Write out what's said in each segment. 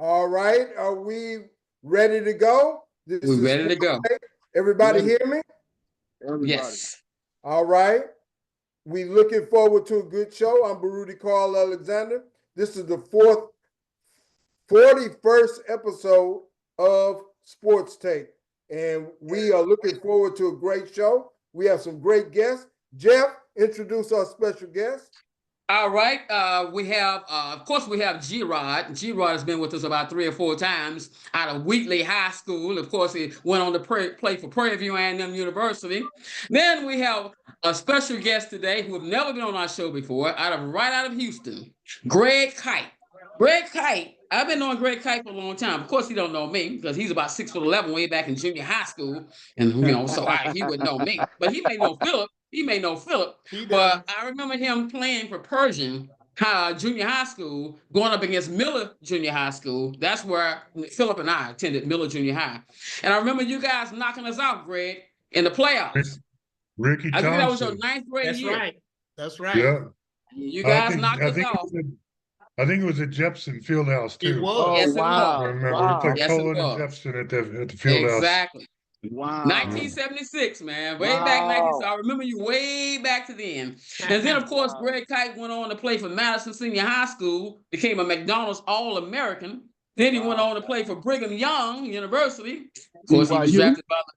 All right, are we ready to go? This We're is ready to go. Sportstake. Everybody hear me? Everybody. Yes. All right. We looking forward to a good show. I'm Baruti Carl Alexander. This is the 41st episode of Sportstake. And we are looking forward to a great show. We have some great guests. Jeff, introduce our special guest. All right. We have, of course, we have Grod. Grod has been with us about 3 or 4 times out of Wheatley High School. Of course, he went on to play for Prairie View A&M University. Then we have a special guest today who have never been on our show before, right out of Houston, Greg Kite. Greg Kite. I've been knowing Greg Kite for a long time. Of course, he don't know me because he's about 6'11" way back in junior high school, and so he wouldn't know me. But he may know Philip. He may know Philip, but I remember him playing for Persian Junior High School, going up against Miller Junior High School. That's where Philip and I attended, Miller Junior High. And I remember you guys knocking us out, Greg, in the playoffs. Ricky Thompson. I think that was your 9th grade year. Right. That's right. Yeah. You guys knocked us off. I think it was at Jepson Fieldhouse too. It was. Oh, Yes, wow. I remember Wow. we played Yes, Cullen it and was. Jepson at the Fieldhouse. Exactly. Wow. 1976, man. Way back 19. So I remember you way back to then. And then, of course, Greg Kite went on to play for Madison Senior High School, became a McDonald's All-American. Then he went on to play for Brigham Young University. Of course, he was drafted by the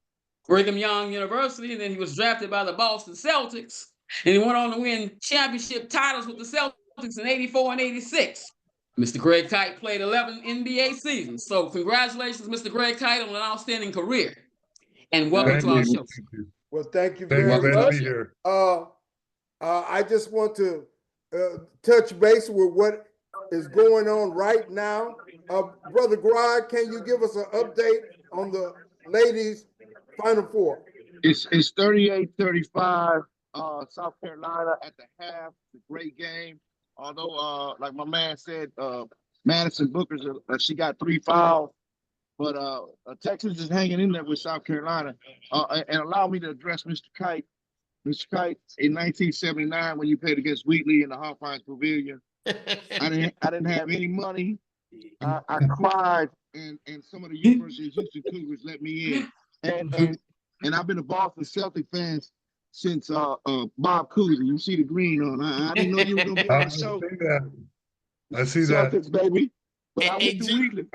Brigham Young University, and then he was drafted by the Boston Celtics. And he went on to win championship titles with the Celtics in 84 and 86. Mr. Greg Kite played 11 NBA seasons. So congratulations, Mr. Greg Kite, on an outstanding career. And welcome to our show. Well, thank you very much. I just want to touch base with what is going on right now. Brother Grod, can you give us an update on the ladies' Final Four? It's 38-35, South Carolina at the half. It's a great game. Although, like my man said, Madison Booker's she got 3 fouls. But Texas is hanging in there with South Carolina. And allow me to address Mr. Kite. Mr. Kite, in 1979, when you played against Wheatley in the Hawthorne Pavilion, I didn't have any money. I cried, and some of the University of Houston Cougars let me in. And I've been a Boston Celtic fan since Bob Cousy. You see the green on. I didn't know you were going to be on the show. I see Celtics, that. baby. But I went to Wheatley.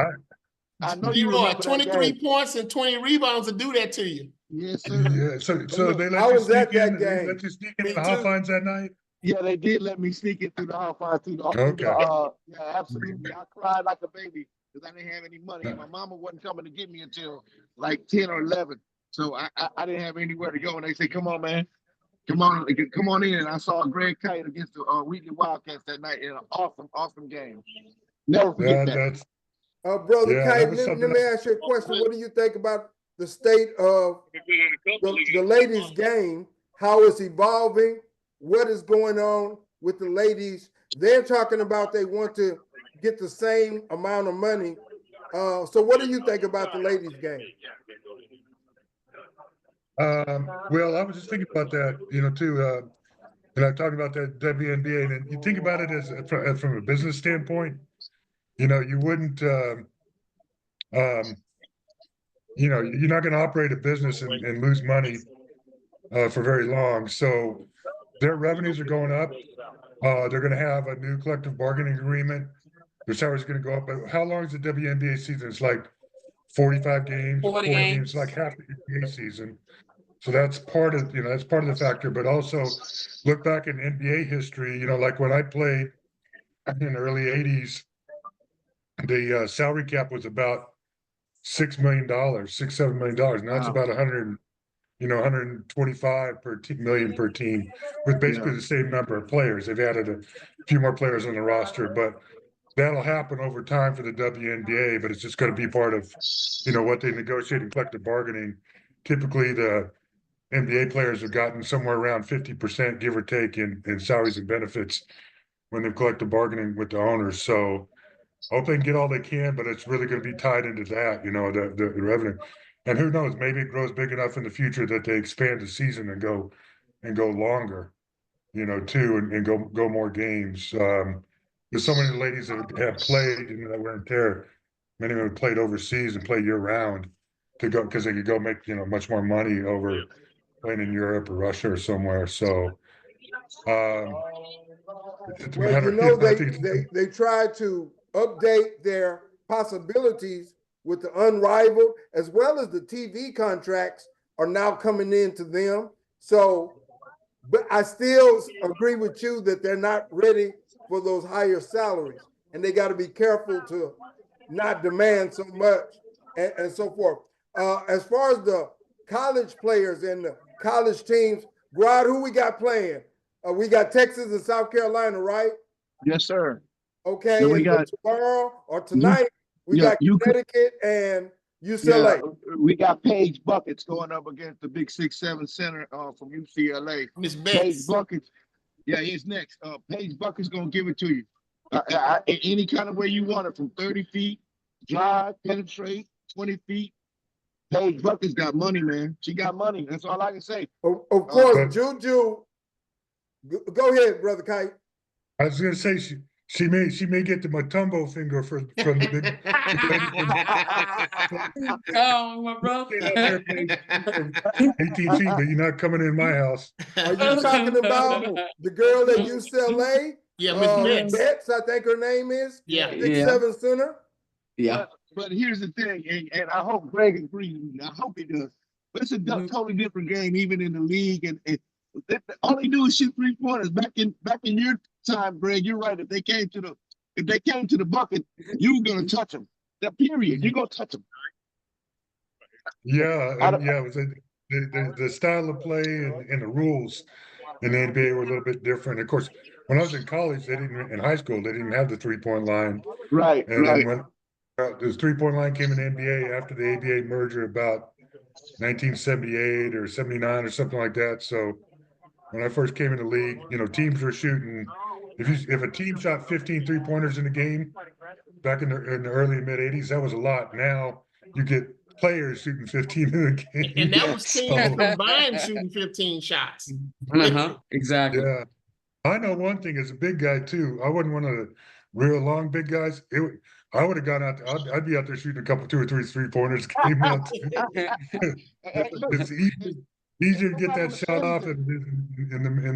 I know you remember 23 points and 20 rebounds to do that to you. Yes, sir. Yeah, so they let you sneak in. They let you sneak into the Hawthorns that night. Yeah, they did let me sneak in through the Hawthorne. Okay. Yeah, absolutely. I cried like a baby because I didn't have any money. My mama wasn't coming to get me until like 10 or 11. So I didn't have anywhere to go. And they said, "Come on, man, come on in." And I saw Greg Kite against the Wheatley Wildcats that night in an awesome game. Never forget that. Brother Kite, let me ask you a question. What do you think about the state of the ladies' game? How it's evolving? What is going on with the ladies? They're talking about they want to get the same amount of money. So what do you think about the ladies' game? Well, I was just thinking about that, too. Talking about that WNBA, and you think about it as from a business standpoint. You wouldn't, you're not going to operate a business and lose money for very long. So their revenues are going up. They're going to have a new collective bargaining agreement. Their salaries are going to go up. But how long is the WNBA season? It's like 45 games, 40 games, like half the NBA season. So that's part of, that's part of the factor. But also look back in NBA history, like when I played in the early 80s, the salary cap was about $6 million, $7 million. Now it's about 125 million per team, with basically the same number of players. They've added a few more players on the roster, but that'll happen over time for the WNBA. But it's just going to be part of, what they negotiate in collective bargaining. Typically, the NBA players have gotten somewhere around 50%, give or take, in salaries and benefits when they've collective bargaining with the owners. So I hope they can get all they can, but it's really going to be tied into that, the revenue. And who knows, maybe it grows big enough in the future that they expand the season and go longer, too, and go more games. There's so many ladies that have played, that weren't there. many of them played overseas and play year round to go because they could go make much more money over playing in Europe or Russia or somewhere. So it's a Well, matter. I think they try to update their possibilities with the unrivaled, as well as the TV contracts are now coming into them. So, but I still agree with you that they're not ready for those higher salaries, and they got to be careful to not demand so much and so forth. As far as the college players and the college teams, Grod, who we got playing? We got Texas and South Carolina, right? Yes, sir. Okay, Then we and got tomorrow or tonight, we yeah, got Connecticut and yeah, UCLA. we got Paige Buckets going up against the big 6'7" center from UCLA. Miss Paige Betts. Buckets, yeah, he's next. Paige Buckets gonna give it to you. Any kind of way you want it, from 30 feet, drive, penetrate, 20 feet. Paige Buckets got money, man. She got money. That's all I can say. Of course, Juju. Go ahead, brother Kite. I was going to say she may get the Matumbo finger from the big. Oh, my brother. 18 feet, but you're not coming in my house. Are you talking about the girl at UCLA? Yeah, Miss Betts. Betts, I think her name is. Yeah. 6'7" center. Yeah. But here's the thing, and I hope Greg agrees with me. I hope he does. But it's a totally different game, even in the league. And all they do is shoot 3-pointers. Back in your time, Greg, you're right. If they came to the bucket, you were gonna touch them. The period, you're gonna touch them. Yeah, it was the style of play and the rules in the NBA were a little bit different. Of course, when I was in college, in high school, they didn't have the 3-point line. Right. And then when this 3-point line came in the NBA after the ABA merger about 1978 or 79 or something like that. So when I first came in the league, teams were shooting. If a team shot 15 3-pointers in a game back in the early mid 80s, that was a lot. Now you get players shooting 15 in a game. And that was teams combined shooting 15 shots. Exactly. Yeah. I know one thing as a big guy too. I wasn't one of the real long big guys. I would have gone out there. I'd be out there shooting a couple, 2 or 3 3-pointers. It's easier to get that shot off in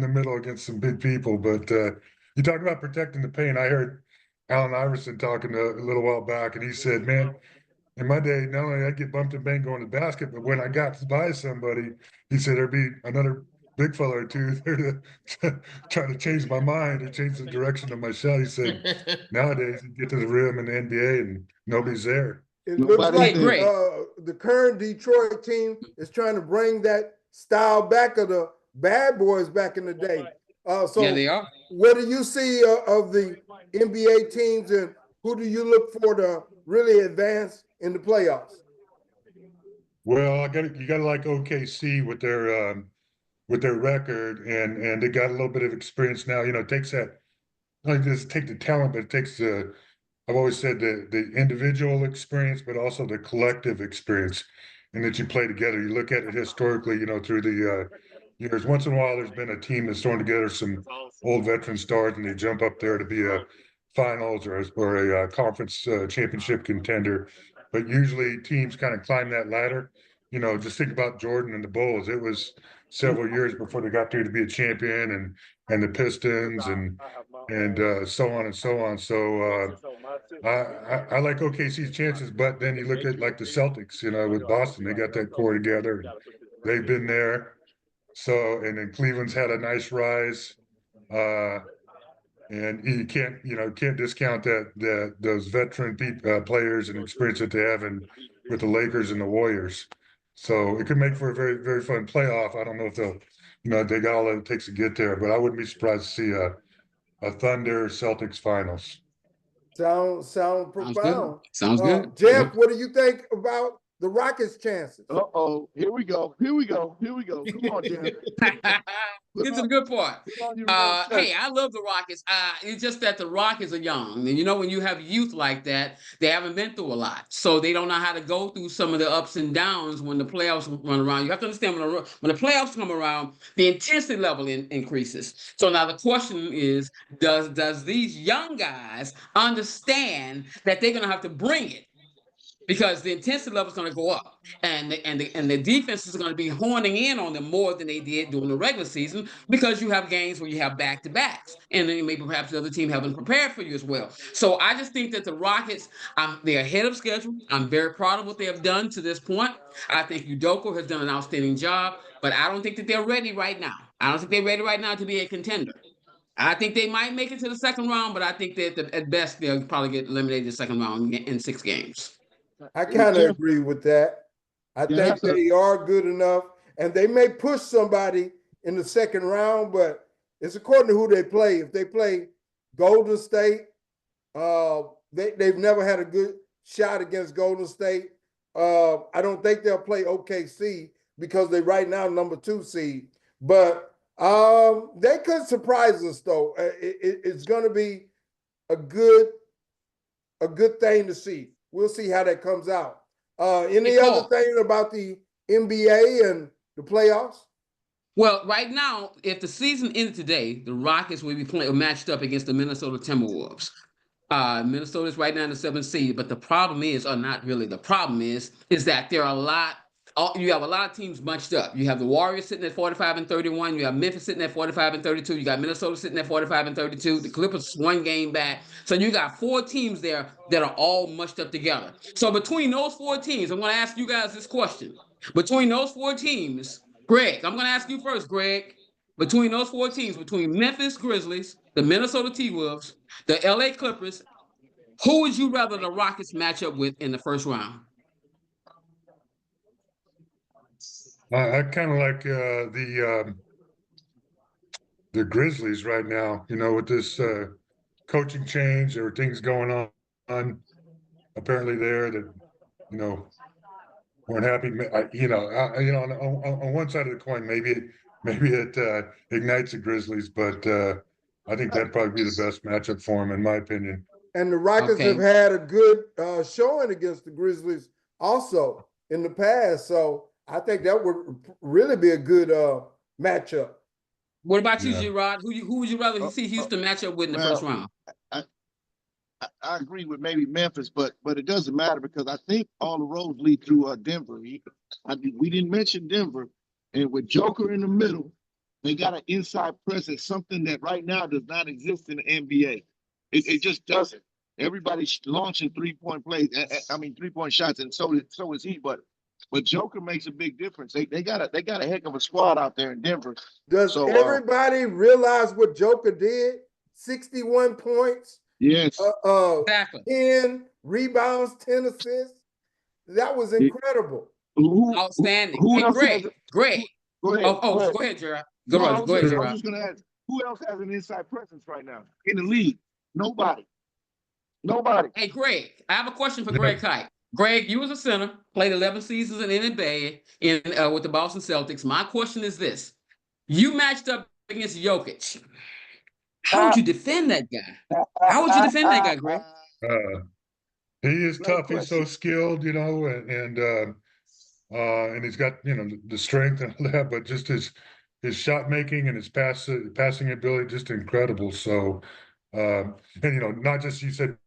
the middle against some big people. But you talk about protecting the paint. I heard Allen Iverson talking a little while back, and he said, "Man, in my day, not only I'd get bumped and banged going to the basket, but when I got by somebody, he said there'd be another big fella or two there to try to change my mind or change the direction of my shot." He said, nowadays you get to the rim in the NBA and nobody's there. It looks like the current Detroit team is trying to bring that style back of the bad boys back in the day. So yeah, they are. What do you see of the NBA teams, and who do you look for to really advance in the playoffs? Well, you got to like OKC with their record, and they got a little bit of experience now. It takes that, not just take the talent, but it takes I've always said the individual experience, but also the collective experience, and that you play together. You look at it historically, through the years. Once in a while, there's been a team that's thrown together some old veteran stars, and they jump up there to be a finals or a conference championship contender. But usually teams kind of climb that ladder. Just think about Jordan and the Bulls. It was several years before they got there to be a champion, and the Pistons and so on and so on. So I like OKC's chances, but then you look at like the Celtics, with Boston, they got that core together. They've been there. So, and then Cleveland's had a nice rise. And you can't discount those veteran players and experience that they have with the Lakers and the Warriors. So it could make for a very, very fun playoff. I don't know if they got all that it takes to get there, but I wouldn't be surprised to see a Thunder Celtics finals. Sound profound. Sounds good. Jeff, what do you think about the Rockets' chances? Here we go. Come on, Jeff. Get to the good part. Hey, I love the Rockets. It's just that the Rockets are young. And when you have youth like that, they haven't been through a lot. So they don't know how to go through some of the ups and downs when the playoffs run around. You have to understand when the playoffs come around, the intensity level increases. So now the question is, does these young guys understand that they're going to have to bring it because the intensity level is going to go up, and the defense is going to be honing in on them more than they did during the regular season, because you have games where you have back-to-backs, and then maybe perhaps the other team haven't prepared for you as well. So I just think that the Rockets, they're ahead of schedule. I'm very proud of what they have done to this point. I think Udoka has done an outstanding job, but I don't think that they're ready right now. I don't think they're ready right now to be a contender. I think they might make it to the second round, but I think that at best they'll probably get eliminated in the second round in 6 games. I kind of agree with that. I think they are good enough, and they may push somebody in the second round, but it's according to who they play. If they play Golden State, they've never had a good shot against Golden State. I don't think they'll play OKC because they right now number 2 seed, but they could surprise us though. It's going to be a good thing to see. We'll see how that comes out. Any other thing about the NBA and the playoffs? Well, right now, if the season ended today, the Rockets will be matched up against the Minnesota Timberwolves. Minnesota is right now in the 7th seed, but the problem is, or not really, the problem is that there are you have a lot of teams bunched up. You have the Warriors sitting at 45-31. You have Memphis sitting at 45-32. You got Minnesota sitting at 45-32. The Clippers 1 game back. So you got 4 teams there that are all mushed up together. So between those 4 teams, I'm going to ask you guys this question. Between those 4 teams, Greg, I'm going to ask you first, Greg. Between those 4 teams, between Memphis Grizzlies, the Minnesota T-Wolves, the LA Clippers, who would you rather the Rockets match up with in the first round? I kind of like the Grizzlies right now. You know, with this coaching change, there were things going on apparently there that weren't happy. On one side of the coin, maybe it ignites the Grizzlies, but I think that'd probably be the best matchup for them, in my opinion. And the Rockets have had a good showing against the Grizzlies also in the past, so I think that would really be a good matchup. What about you, G-Rod? Who would you rather see Houston match up with in the first round? I agree with maybe Memphis, but it doesn't matter because I think all the roads lead through Denver. We didn't mention Denver, and with Joker in the middle, they got an inside presence, something that right now does not exist in the NBA. It just doesn't. Everybody's launching 3-point plays. 3-point shots, and so is he. But Joker makes a big difference. They got a heck of a squad out there in Denver. Does everybody realize what Joker did? 61 points. Yes. Exactly. 10 rebounds, 10 assists. That was incredible. Outstanding. Greg. Go ahead. Go ahead, Gerard. Go ahead, Gerard. I was just going to ask, who else has an inside presence right now in the league? Nobody. Hey, Greg, I have a question for Greg Kite. Greg, you was a center, played 11 seasons in NBA with the Boston Celtics. My question is this. You matched up against Jokic. How would you defend that guy? How would you defend that guy, Greg? He is tough. He's so skilled, and he's got, the strength and all that, but just his shot making and his passing ability, just incredible. So, not just, you said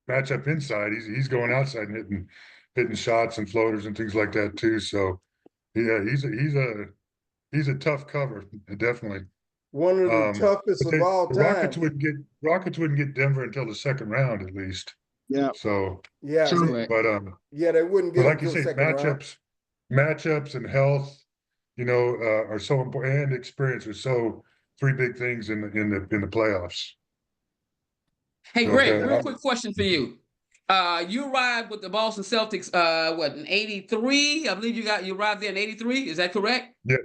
match up inside, he's going outside and hitting shots and floaters and things like that too. So yeah, he's a tough cover, definitely. One of the toughest of all time. Rockets wouldn't get Denver until the second round at least. Yeah. So yeah, but they wouldn't get like you say, matchups and health, are so important, and experience are so 3 big things in the playoffs. Hey, Greg, real quick question for you. You arrived with the Boston Celtics, in 83? I believe you arrived there in 83. Is that correct? Yeah.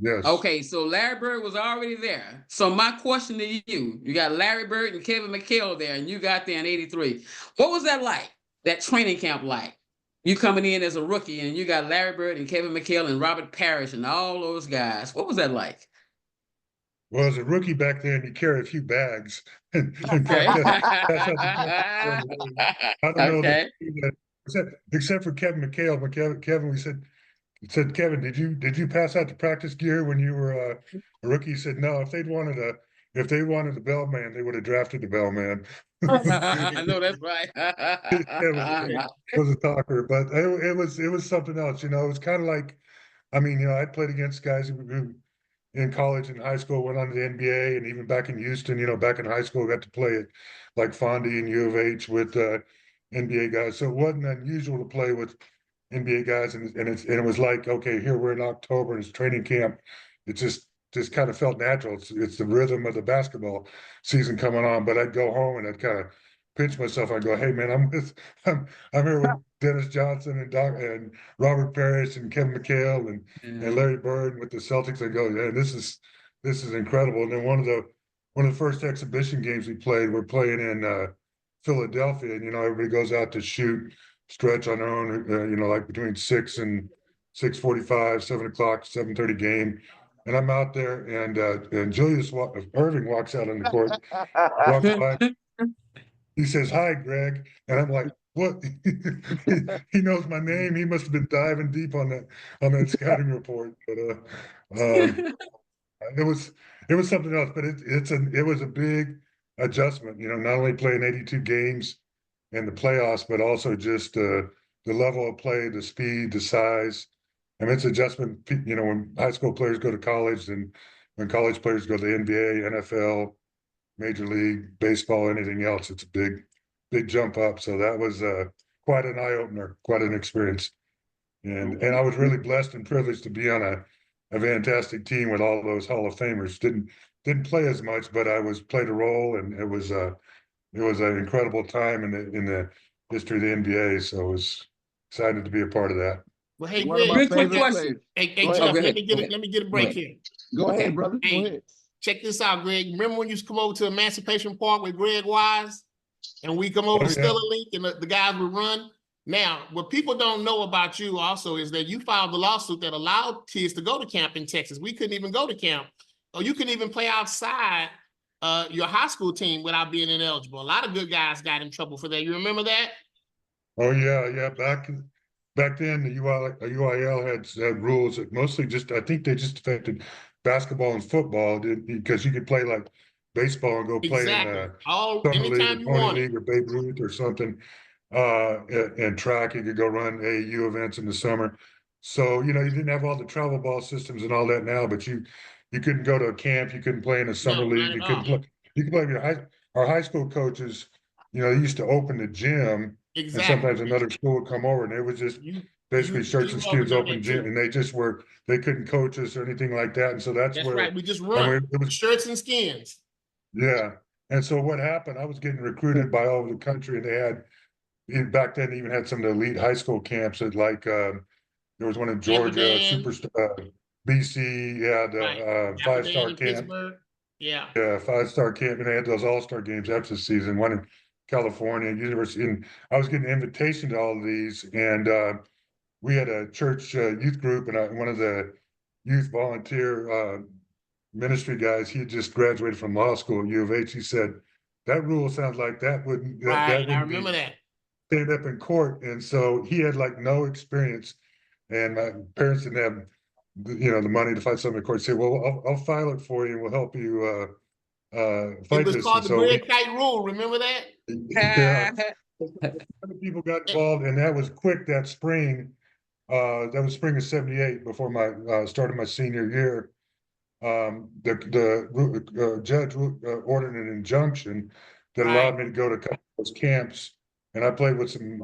Yes. Okay, so Larry Bird was already there. So my question to you got Larry Bird and Kevin McHale there, and you got there in 83. What was that like, that training camp like? You coming in as a rookie, and you got Larry Bird and Kevin McHale and Robert Parrish and all those guys. What was that like? Well, as a rookie back then, you carry a few bags. Okay. I don't know that, except for Kevin McHale. Kevin, we said, Kevin, did you pass out the practice gear when you were a rookie? He said, no. If they'd wanted if they wanted the bellman, they would have drafted the bellman. I know that's right. was a talker, but it was something else. You know, it was kind of like, I mean, you know, I played against guys who in college and high school went on to the NBA, and even back in Houston, you know, back in high school, got to play at like Fondy and U of H with NBA guys. So it wasn't unusual to play with NBA guys, and it was like, okay, here we're in October, and it's training camp. It just kind of felt natural. It's the rhythm of the basketball season coming on. But I'd go home and I'd kind of pinch myself. I'd go, hey man, I'm here with Dennis Johnson and and Robert Parrish and Kevin McHale and Larry Bird with the Celtics. I go, yeah, this is incredible. And then one of the first exhibition games we played, we're playing in Philadelphia, and you know, everybody goes out to shoot stretch on their own, you know, like between 6 and 6:45, 7 o'clock, 7:30 game. And I'm out there, and Julius Irving walks out on the court, walks by. He says, "Hi, Greg," and I'm like, "What?" He knows my name. He must have been diving deep on that scouting report. But it was something else. But it was a big adjustment. You know, not only playing 82 games in the playoffs, but also just the level of play, the speed, the size. I mean, it's adjustment. You know, when high school players go to college, and when college players go to the NBA, NFL, Major League Baseball, anything else, it's a big jump up. So that was quite an eye opener, quite an experience. And I was really blessed and privileged to be on a fantastic team with all those Hall of Famers. Didn't play as much, but I played a role, and it was an incredible time in the history of the NBA. So I was excited to be a part of that. Well, hey, One of Greg, my quick favorite question. players. hey, Go Jeff, ahead. let me get a break here. Go ahead, brother. Hey. Go ahead. Check this out, Greg. Remember when you used to come over to Emancipation Park with Greg Wise, and we come over to Stella Link, and the guys would run? Now, what people don't know about you also is that you filed the lawsuit that allowed kids to go to camp in Texas. We couldn't even go to camp, or you couldn't even play outside your high school team without being ineligible. A lot of good guys got in trouble for that. You remember that? Oh yeah. Back then, the UIL had rules that mostly I think they just affected basketball and football, because you could play like baseball and go play in Summer League Anytime or you Pony wanted. League or Babe Ruth or something. And track, you could go run AAU events in the summer. So, you know, you didn't have all the travel ball systems and all that now, but you couldn't go to a camp, you couldn't play in a summer league, you couldn't play. You could play with our high school coaches. You know, they used to open the gym. Exactly. And sometimes another school would come over, and it was just basically shirts and skins open gym, and they couldn't coach us or anything like that. And so that's where right. We just run shirts and skins. Yeah. And so what happened, I was getting recruited by all over the country, and they had, back then, even had some of the elite high school camps at there was one in Georgia, BC, the 5-star camp. Pittsburgh. Yeah, 5-star camp, and they had those all-star games after the season, one in California, University, and I was getting an invitation to all of these, and we had a church youth group, and one of the youth volunteer ministry guys, he had just graduated from law school at U of H. He said, that rule sounds like that wouldn't I remember that. Stand up in court. And so he had like no experience, and my parents didn't have, you know, the money to fight something in court. He said, well, I'll file it for you, and we'll help you fight this. It was called the Greg Kite rule. Remember that? Yeah. People got involved, and that was quick that spring. That was spring of '78, before my started my senior year. The judge ordered an injunction that allowed me to go to those camps, and I played with some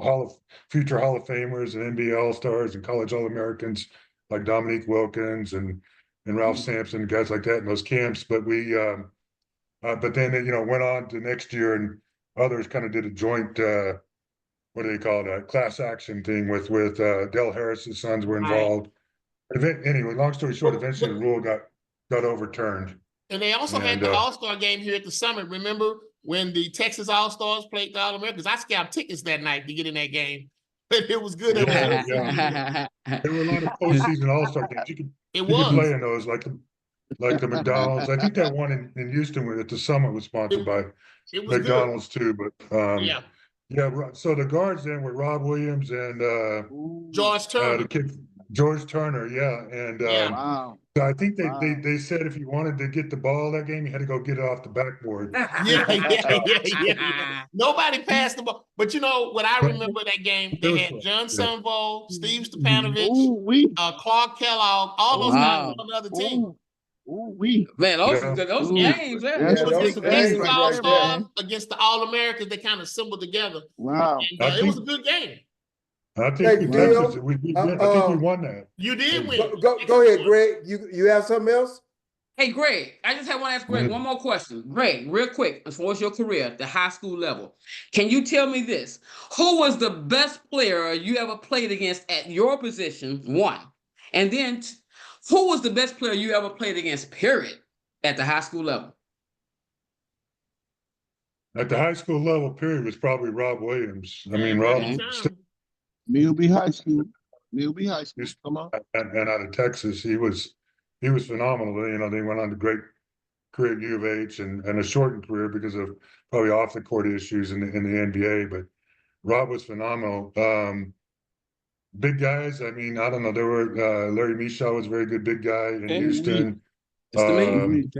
future Hall of Famers and NBA All-Stars and college All-Americans like Dominique Wilkins and Ralph Sampson and guys like that in those camps. But but then you know, went on to next year, and others kind of did a joint what do they call it, a class action thing with Del Harris's sons were involved. Anyway, long story short, eventually the rule got overturned. And they also had the All-Star game here at the Summit. Remember when the Texas All-Stars played the All-Americans? I scalped tickets that night to get in that game. But it was good. There were a lot of postseason All-Star games. You could play in those, like the McDonald's. I think that one in Houston at the Summit was sponsored by McDonald's too. But so the guards then were Rob Williams and George Turner. George Turner, yeah, and Yeah. Wow. so I think Wow. they said if you wanted to get the ball that game, you had to go get it off the backboard. Yeah. Nobody passed the ball. But you know what I remember that game? They had John Yeah. Sunvol, Steve Stepanovich, Ooh, we. Clark Kellogg, all those guys Wow. were on the other team. Ooh, we. Man, those Ooh. games, yeah. That's It was a just big against game the right All there, Stars, man. against the All Americans. They kind of assembled together. Wow. And, it was a good game. I think Hey, we Dio, did. I think we won that. You did win. Go ahead, Greg. You have something else? Hey, Greg, I just want to ask Greg one more question. Greg, real quick, as far as your career at the high school level, can you tell me this? Who was the best player you ever played against at your position, one? And then who was the best player you ever played against, period, at the high school level? At the high school level, period, was probably Rob Williams. I mean, Rob Millby High School. Millby High School. Come on. and out of Texas, he was phenomenal. You know, they went on to great career at U of H and a shortened career because of probably off the court issues in the NBA. But Rob was phenomenal. Big guys. I mean, I don't know. There were Larry Mishaw was a very good big guy in Houston. It's the man.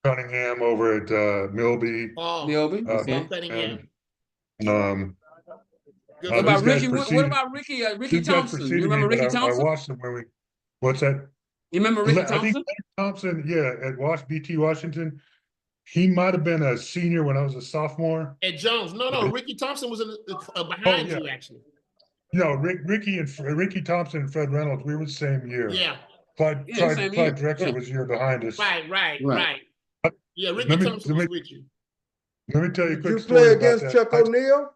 Cunningham over at Milby. Milby. Okay. And, What about Ricky? What about Ricky? Ricky Thompson. You remember Ricky Thompson? I watched him when we. What's that? You remember Ricky Thompson? I think Thompson, yeah, at BT Washington. He might have been a senior when I was a sophomore. At Jones. No. Ricky Thompson was behind you, actually. No, Ricky Thompson and Fred Reynolds, we were the same year. Yeah. Clyde Drexler was a year behind us. Right. Yeah, Ricky Thompson was with you. Let me tell you a quick Did you story play about against that. Chuck O'Neal?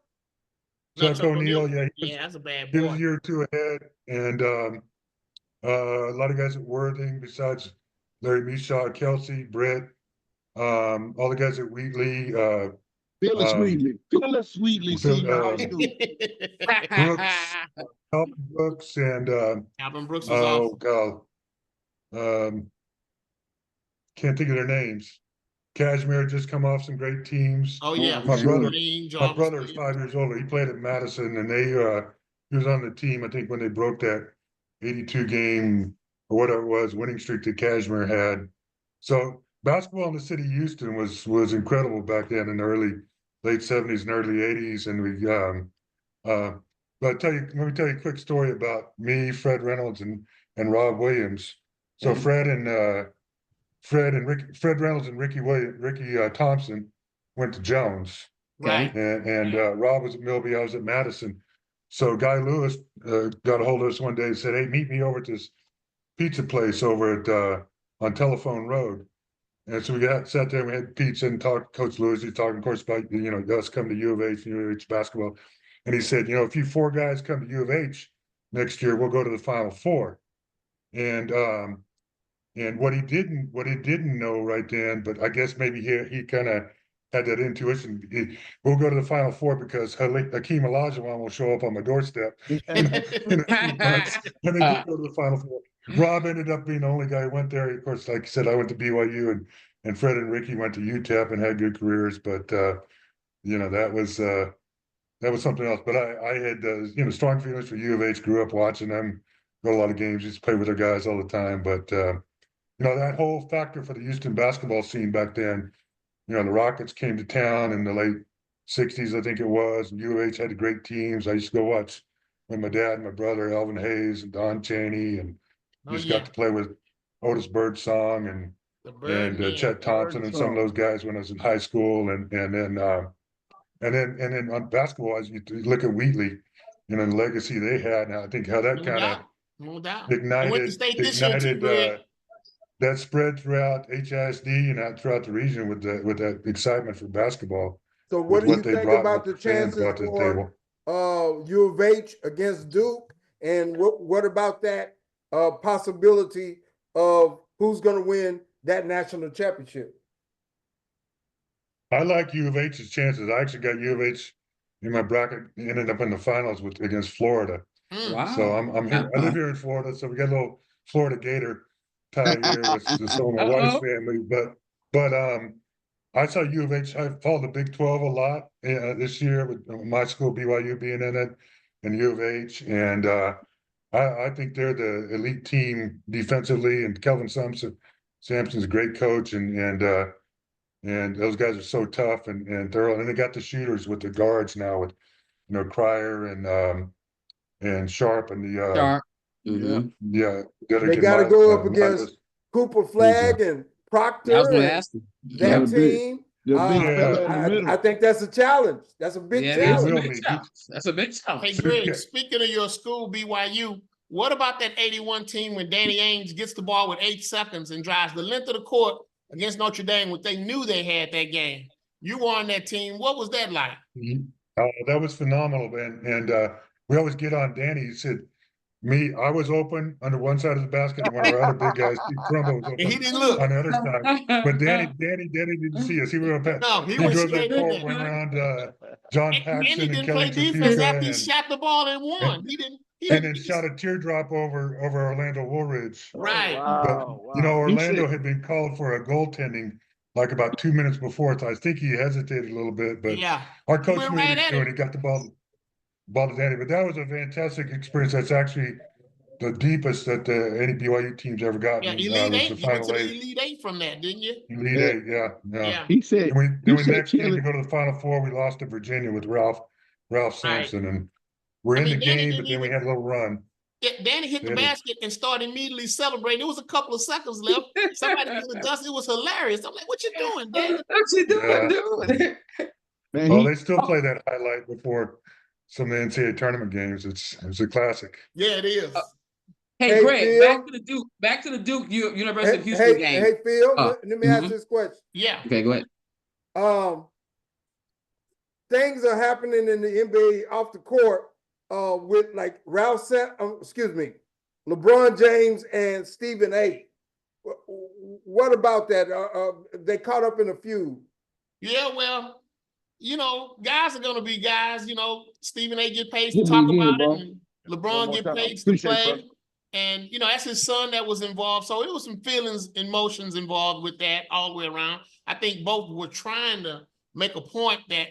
Chuck O'Neal, yeah. Yeah, that's a bad He boy. was a year or two ahead. And a lot of guys at Worthing besides Larry Mishaw, Kelsey, Britt, all the guys at Wheatley, Phyllis Wheatley. Phyllis Wheatley, senior high school. Alvin Brooks, and Alvin Brooks was God. Can't think of their names. Cashmere had just come off some great teams. Oh yeah, my brother is 5 Green. years older. He played at Madison, and he was on the team. I think when they broke that 82 game or whatever it was winning streak that Cashmere had. So basketball in the city of Houston was incredible back then in the late 70s and early 80s, and we but let me tell you a quick story about me, Fred Reynolds, and Rob Williams. So Fred Reynolds and Ricky Thompson went to Jones. Right. And Rob was at Milby, I was at Madison. So Guy Lewis got a hold of us one day and said, "Hey, meet me over at this pizza place over at on Telephone Road." And so we sat there and we had pizza and talked to Coach Lewis. He's talking, of course, about us coming to U of H basketball. And he said, if you 4 guys come to U of H next year, we'll go to the Final Four. And what he didn't know right then, but I guess maybe he kind of had that intuition. We'll go to the Final Four because Hakeem Olajuwon will show up on my doorstep in a few months, and they did go to the Final Four. Rob ended up being the only guy who went there. Of course, like I said, I went to BYU, and Fred and Ricky went to UTEP and had good careers. But that was something else. But I had strong feelings for U of H. Grew up watching them, go to a lot of games, used to play with their guys all the time. But that whole factor for the Houston basketball scene back then. The Rockets came to town in the late 60s, I think it was. And U of H had great teams. I used to go watch with my dad and my brother, Elvin Hayes and Don Chaney, and got to play with Otis Birdsong and Chet Thompson and some of those guys when I was in high school. And then on basketball, as you look at Wheatley, the legacy they had. And I think how that kind of ignited that spread throughout HISD and throughout the region with that excitement for basketball. So what do you think about the chances for U of H against Duke? And what about that possibility of who's going to win that national championship? I like U of H's chances. I actually got U of H in my bracket, ended up in the finals against Florida. Wow. So I'm here. I live here in Florida, so we got a little Florida Gator tie here with some of my wife's family. But I saw U of H. I followed the Big 12 a lot this year with my school BYU being in it, and U of H. And I think they're the elite team defensively, and Kelvin Sampson's a great coach, and those guys are so tough and thorough. And they got the shooters with the guards now with Cryer and Sharp and the Sharp. Mm-hmm. They got to go up against Cooper Flagg and Proctor and that team. I think that's a challenge. That's a big challenge. That's a big challenge. Hey, Greg, speaking of your school, BYU, what about that 81 team when Danny Ainge gets the ball with 8 seconds and drives the length of the court against Notre Dame when they knew they had that game? You were on that team. What was that like? That was phenomenal, and we always get on Danny. He said, I was open under one side of the basket, and one of our other big guys, Cumbo, was open he didn't look on the other side. But Danny didn't see us. He drove that court, went around John Paxson and Kelly defense after he shot the ball and won. And then shot a teardrop over Orlando Woolridge. Right. But Orlando had been called for a goaltending like about 2 minutes before, so I think he hesitated a little bit. But our coach knew what he was doing. He got the ball to Danny. But that was a fantastic experience. That's actually the deepest that any BYU team's ever gotten. Yeah, Elite Eight. You went to the Elite Eight from that, didn't you? Elite Eight, yeah. He said. Then we next game to go to the Final Four, we lost to Virginia with Ralph Sampson, and we're in the game, but then we had a little run. Danny hit the basket and started immediately celebrating. There was a couple of seconds left. Somebody hit the dust. It was hilarious. I'm like, what you doing, Danny? What you doing, dude? Man, they still play that highlight before some of the NCAA tournament games. It's a classic. Yeah, it is. Hey, Greg, Phil, back to the Duke University of Houston game. Hey, Phil, let me ask this question. Yeah. Okay, go ahead. Things are happening in the NBA off the court with like LeBron James and Stephen A. What about that? They caught up in a feud. Yeah, well, guys are going to be guys. Stephen A. get paid to talk about it, and LeBron get paid to play. And, that's his son that was involved. So it was some feelings, emotions involved with that all the way around. I think both were trying to make a point that,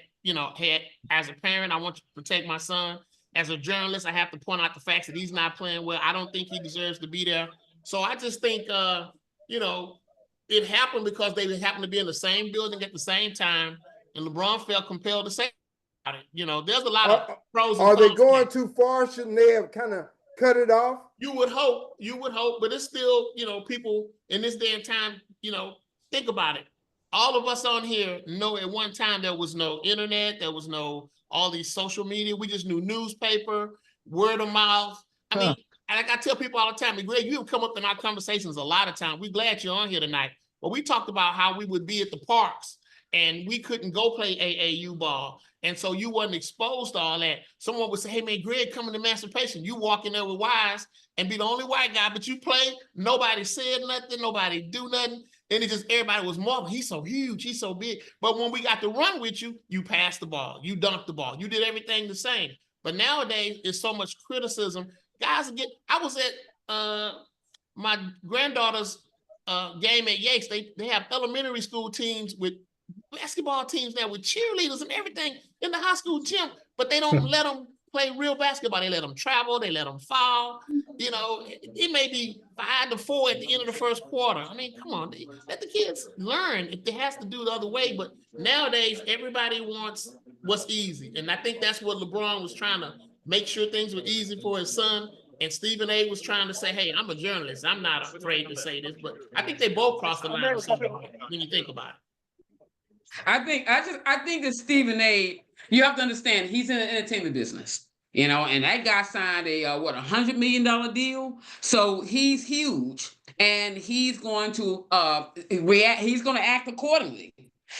hey, as a parent, I want to protect my son. As a journalist, I have to point out the facts that he's not playing well. I don't think he deserves to be there. So I just think, it happened because they happened to be in the same building at the same time. And LeBron felt compelled to say about it. There's a lot of pros and cons. Are they going too far? Shouldn't they have kind of cut it off? You would hope, but it's still, people in this day and time, think about it. All of us on here know at one time there was no internet, there was no all these social media. We just knew newspaper, word of mouth. I mean, like I tell people all the time, Greg, you have come up in our conversations a lot of times. We're glad you're on here tonight. But we talked about how we would be at the parks and we couldn't go play AAU ball. And so you wasn't exposed to all that. Someone would say, hey, man, Greg coming to Emancipation. You walk in there with Wise and be the only white guy, but you play. Nobody said nothing. Nobody do nothing. And it just, everybody was marveling. He's so huge. He's so big. But when we got to run with you, you passed the ball. You dunked the ball. You did everything the same. But nowadays, it's so much criticism. Guys I was at my granddaughter's game at Yates. They have elementary school teams with basketball teams now with cheerleaders and everything in the high school gym, but they don't let them play real basketball. They let them travel. They let them foul. It may be 5-4 at the end of the first quarter. I mean, come on, let the kids learn if they has to do the other way. But nowadays, everybody wants what's easy. And I think that's what LeBron was trying to make sure things were easy for his son. And Stephen A. was trying to say, hey, I'm a journalist. I'm not afraid to say this. But I think they both crossed the line when you think about it. I think that Stephen A., you have to understand, he's in the entertainment business, and that guy signed a $100 million deal. So he's huge, and he's going to react. He's going to act accordingly.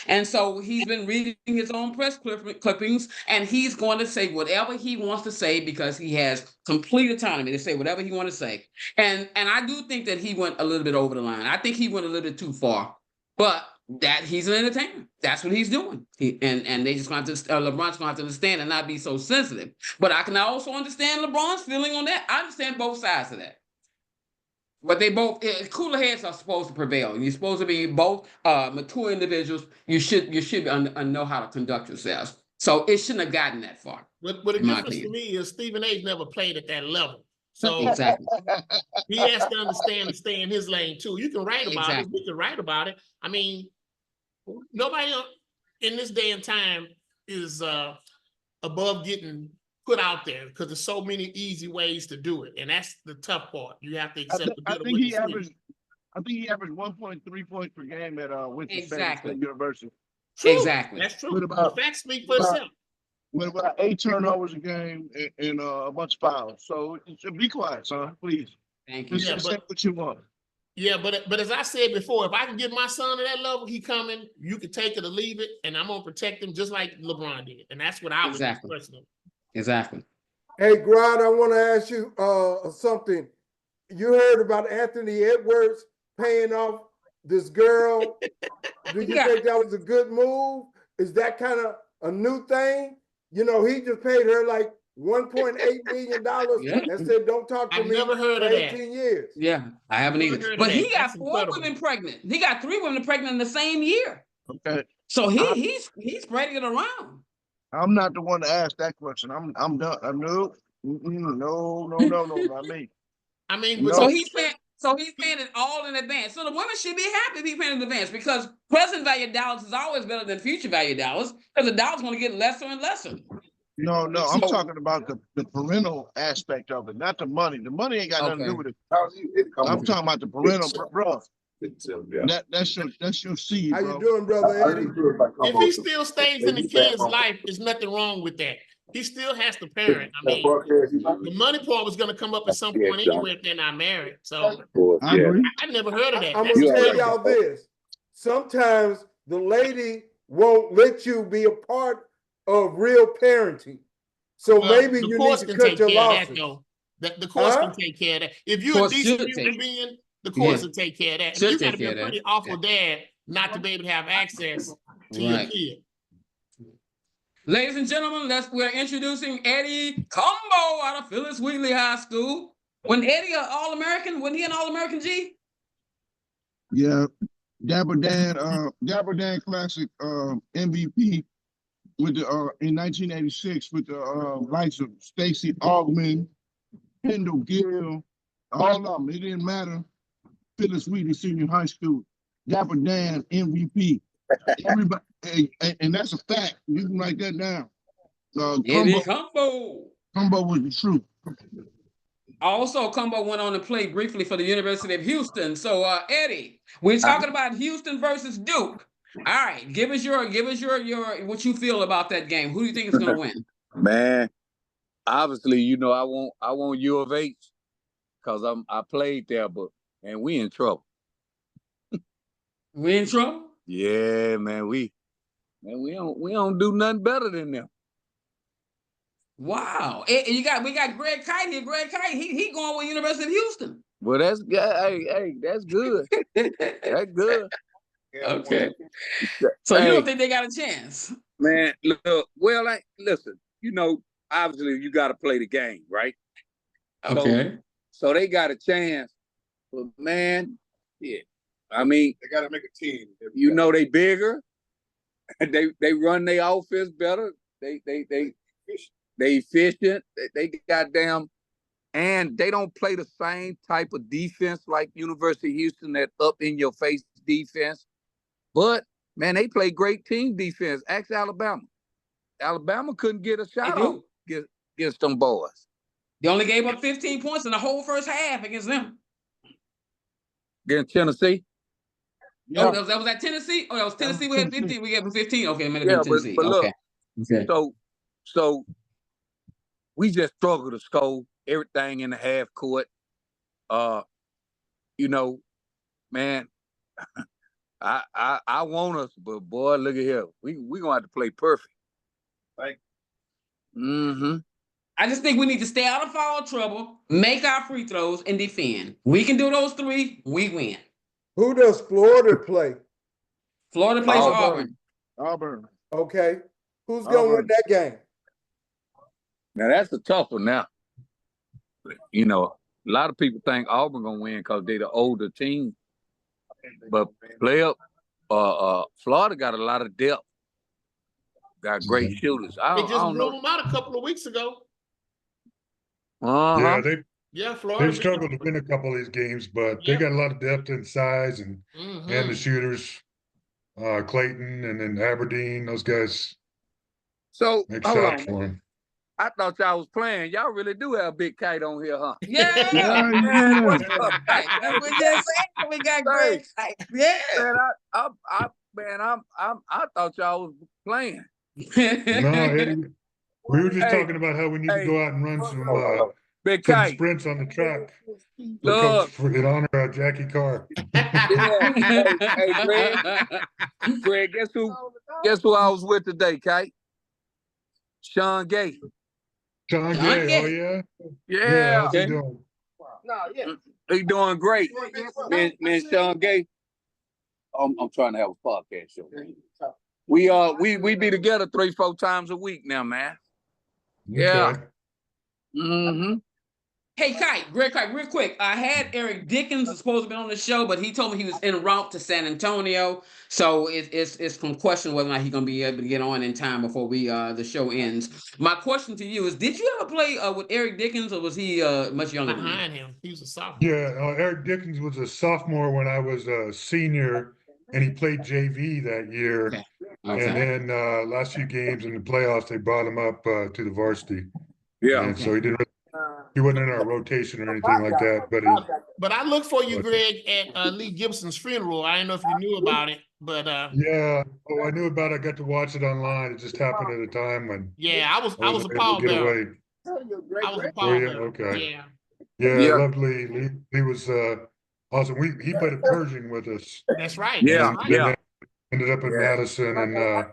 And so he's been reading his own press clippings, and he's going to say whatever he wants to say because he has complete autonomy to say whatever he wants to say. And I do think that he went a little bit over the line. I think he went a little bit too far, but that he's an entertainer. That's what he's doing. And they just going to LeBron's going to have to understand and not be so sensitive. But I can also understand LeBron's feeling on that. I understand both sides of that. But they both, cooler heads are supposed to prevail. You're supposed to be both mature individuals. You should know how to conduct yourselves. So it shouldn't have gotten that far. But the difference to me is Stephen A.'s never played at that level. So Exactly. he has to understand to stay in his lane too. You can write about Exactly. it. We can write about it. I mean, nobody in this day and time is above getting put out there because there's so many easy ways to do it, and that's the tough part. You have to accept I think he averaged 1.3 points per game at Winston State University. True. Exactly. That's true. The facts speak for itself. With about 8 turnovers a game and a bunch of fouls. So be quiet, son, please. Thank you. Just say what you want. Yeah, but as I said before, if I can get my son to that level, he coming. You can take it or leave it, and I'm gonna protect him just like LeBron did, and that's what I would do personally. Exactly. Hey, Grod, I want to ask you something. You heard about Anthony Edwards paying off this girl. Do you think that was a good move? Is that kind of a new thing? You know, he just paid her like $1.8 million and said, "Don't talk to me." Never heard for of 18 years. Yeah, I haven't either. But he got 4 women pregnant. He got 3 women pregnant in the same year. Okay. So he's spreading it around. I'm not the one to ask that question. I'm done. No, not me. I mean, so he's paying it all in advance. So the women should be happy to be paying in advance because present value dollars is always better than future value dollars because the dollar's going to get lesser and lesser. No, I'm talking about the parental aspect of it, not the money. The money ain't got nothing to do with it. I'm talking about the parental, bro. That's your seed. How you doing, brother Eddie? If he still stays in the kid's life, there's nothing wrong with that. He still has to parent. I mean, the money part was going to come up at some point anyway if they're not married. So I never heard of that. I'm gonna tell y'all this. Sometimes the lady won't let you be a part of real parenting. So maybe you need to cut your losses. The courts can take care of that. If you're a decent human being, the courts will take care of that. You got to be a pretty awful dad not to be able to have access to your kid. Ladies and gentlemen, we're introducing Eddie Cumbo out of Phyllis Wheatley High School. When Eddie an All-American, wasn't he an All-American, G? Yeah, Dapper Dan Classic MVP with the in 1986 with the likes of Stacey Augman, Kendall Gill, all of them. It didn't matter. Phyllis Wheatley Senior High School, Dapper Dan MVP. Everybody, and that's a fact. You can write that down. Cumbo was the truth. Also, Cumbo went on to play briefly for the University of Houston. So, Eddie, we're talking about Houston versus Duke. All right, give us your what you feel about that game. Who do you think is going to win? Man, obviously, you know I want U of H because I played there, but we in trouble. We in trouble? Yeah, man. We don't do nothing better than them. Wow. We got Greg Kite here. Greg Kite, he going with University of Houston. Well, that's that's good. That's good. Okay. So you don't think they got a chance? Man, look, well, listen, you know, obviously you got to play the game, right? Okay. So they got a chance. But man, yeah. I mean, they got to make a team. You know, they bigger. They run their offense better. They efficient. They goddamn, and they don't play the same type of defense like University of Houston, that up in your face defense. But man, they play great team defense. Ask Alabama. Alabama couldn't get a shot off against them boys. They only gave up 15 points in the whole first half against them. Against Tennessee. Yeah. Oh, that was at Tennessee? Oh, that was Tennessee. We had 15. We gave them 15. Okay, it might have been Tennessee. But look, okay. So we just struggle to score everything in the half court. You know, man, I want us, but boy, look at here. We gonna have to play perfect. Like, I just think we need to stay out of foul trouble, make our free throws, and defend. We can do those 3, we win. Who does Florida play? Florida plays Auburn. Auburn. Okay. Who's going to win that game? Now, that's a tough one now. You know, a lot of people think Auburn going to win because they're the older team. But Florida got a lot of depth. Got great shooters. They just blew them out a couple of weeks ago. Yeah, Yeah, Florida. They struggled to win a couple of these games, but they got a lot of depth and size and the shooters, Clayton and then Aberdeen, those guys. So make hold shots on. for him. I thought y'all was playing. Y'all really do have Big Kite on here, huh? Yeah. What's up, Kite? We just saying we got great. Yeah. Man, I thought y'all was playing. No, Eddie, we were just talking about how we need to go out and run some sprints on the track in honor of Jackie Carr. Hey, Greg, guess who I was with today, Kite? Sean Gay. Sean Gay, oh yeah? Yeah. How's he doing? He doing great. Man, Sean Gay. I'm trying to have a podcast show. We be together 3-4 times a week now, man. Yeah. Okay. Hey, Greg Kite, real quick. I had Eric Dickens was supposed to be on the show, but he told me he was en route to San Antonio. So it's from question whether or not he's gonna be able to get on in time before the show ends. My question to you is: did you ever play with Eric Dickens, or was he much younger than you? Behind him, he was a sophomore. Yeah, Eric Dickens was a sophomore when I was a senior, and he played JV that year. Okay. And then last few games in the playoffs, they brought him up to the varsity. Yeah. And so he wasn't in our rotation or anything like that. But I looked for you, Greg, at Lee Gibson's funeral. I didn't know if you knew about it, but yeah. Oh, I knew about it. I got to watch it online. It just happened at a time when I was a pallbearer. I was a pallbearer. Okay. Yeah, I loved Lee. Lee was awesome. He played at Pershing with us. That's right. Yeah. Ended up in Madison, and I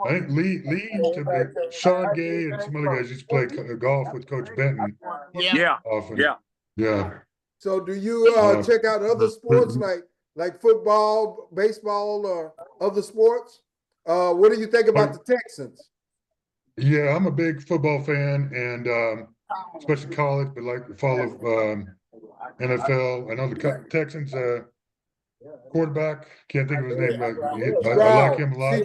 think Lee, Sean Gay, and some other guys used to play golf with Coach Benton. Yeah. Often. Yeah. So do you check out other sports like football, baseball, or other sports? What do you think about the Texans? Yeah, I'm a big football fan, and especially college, but like to follow NFL. I know the Texans quarterback, can't think of his name, but I like him a lot.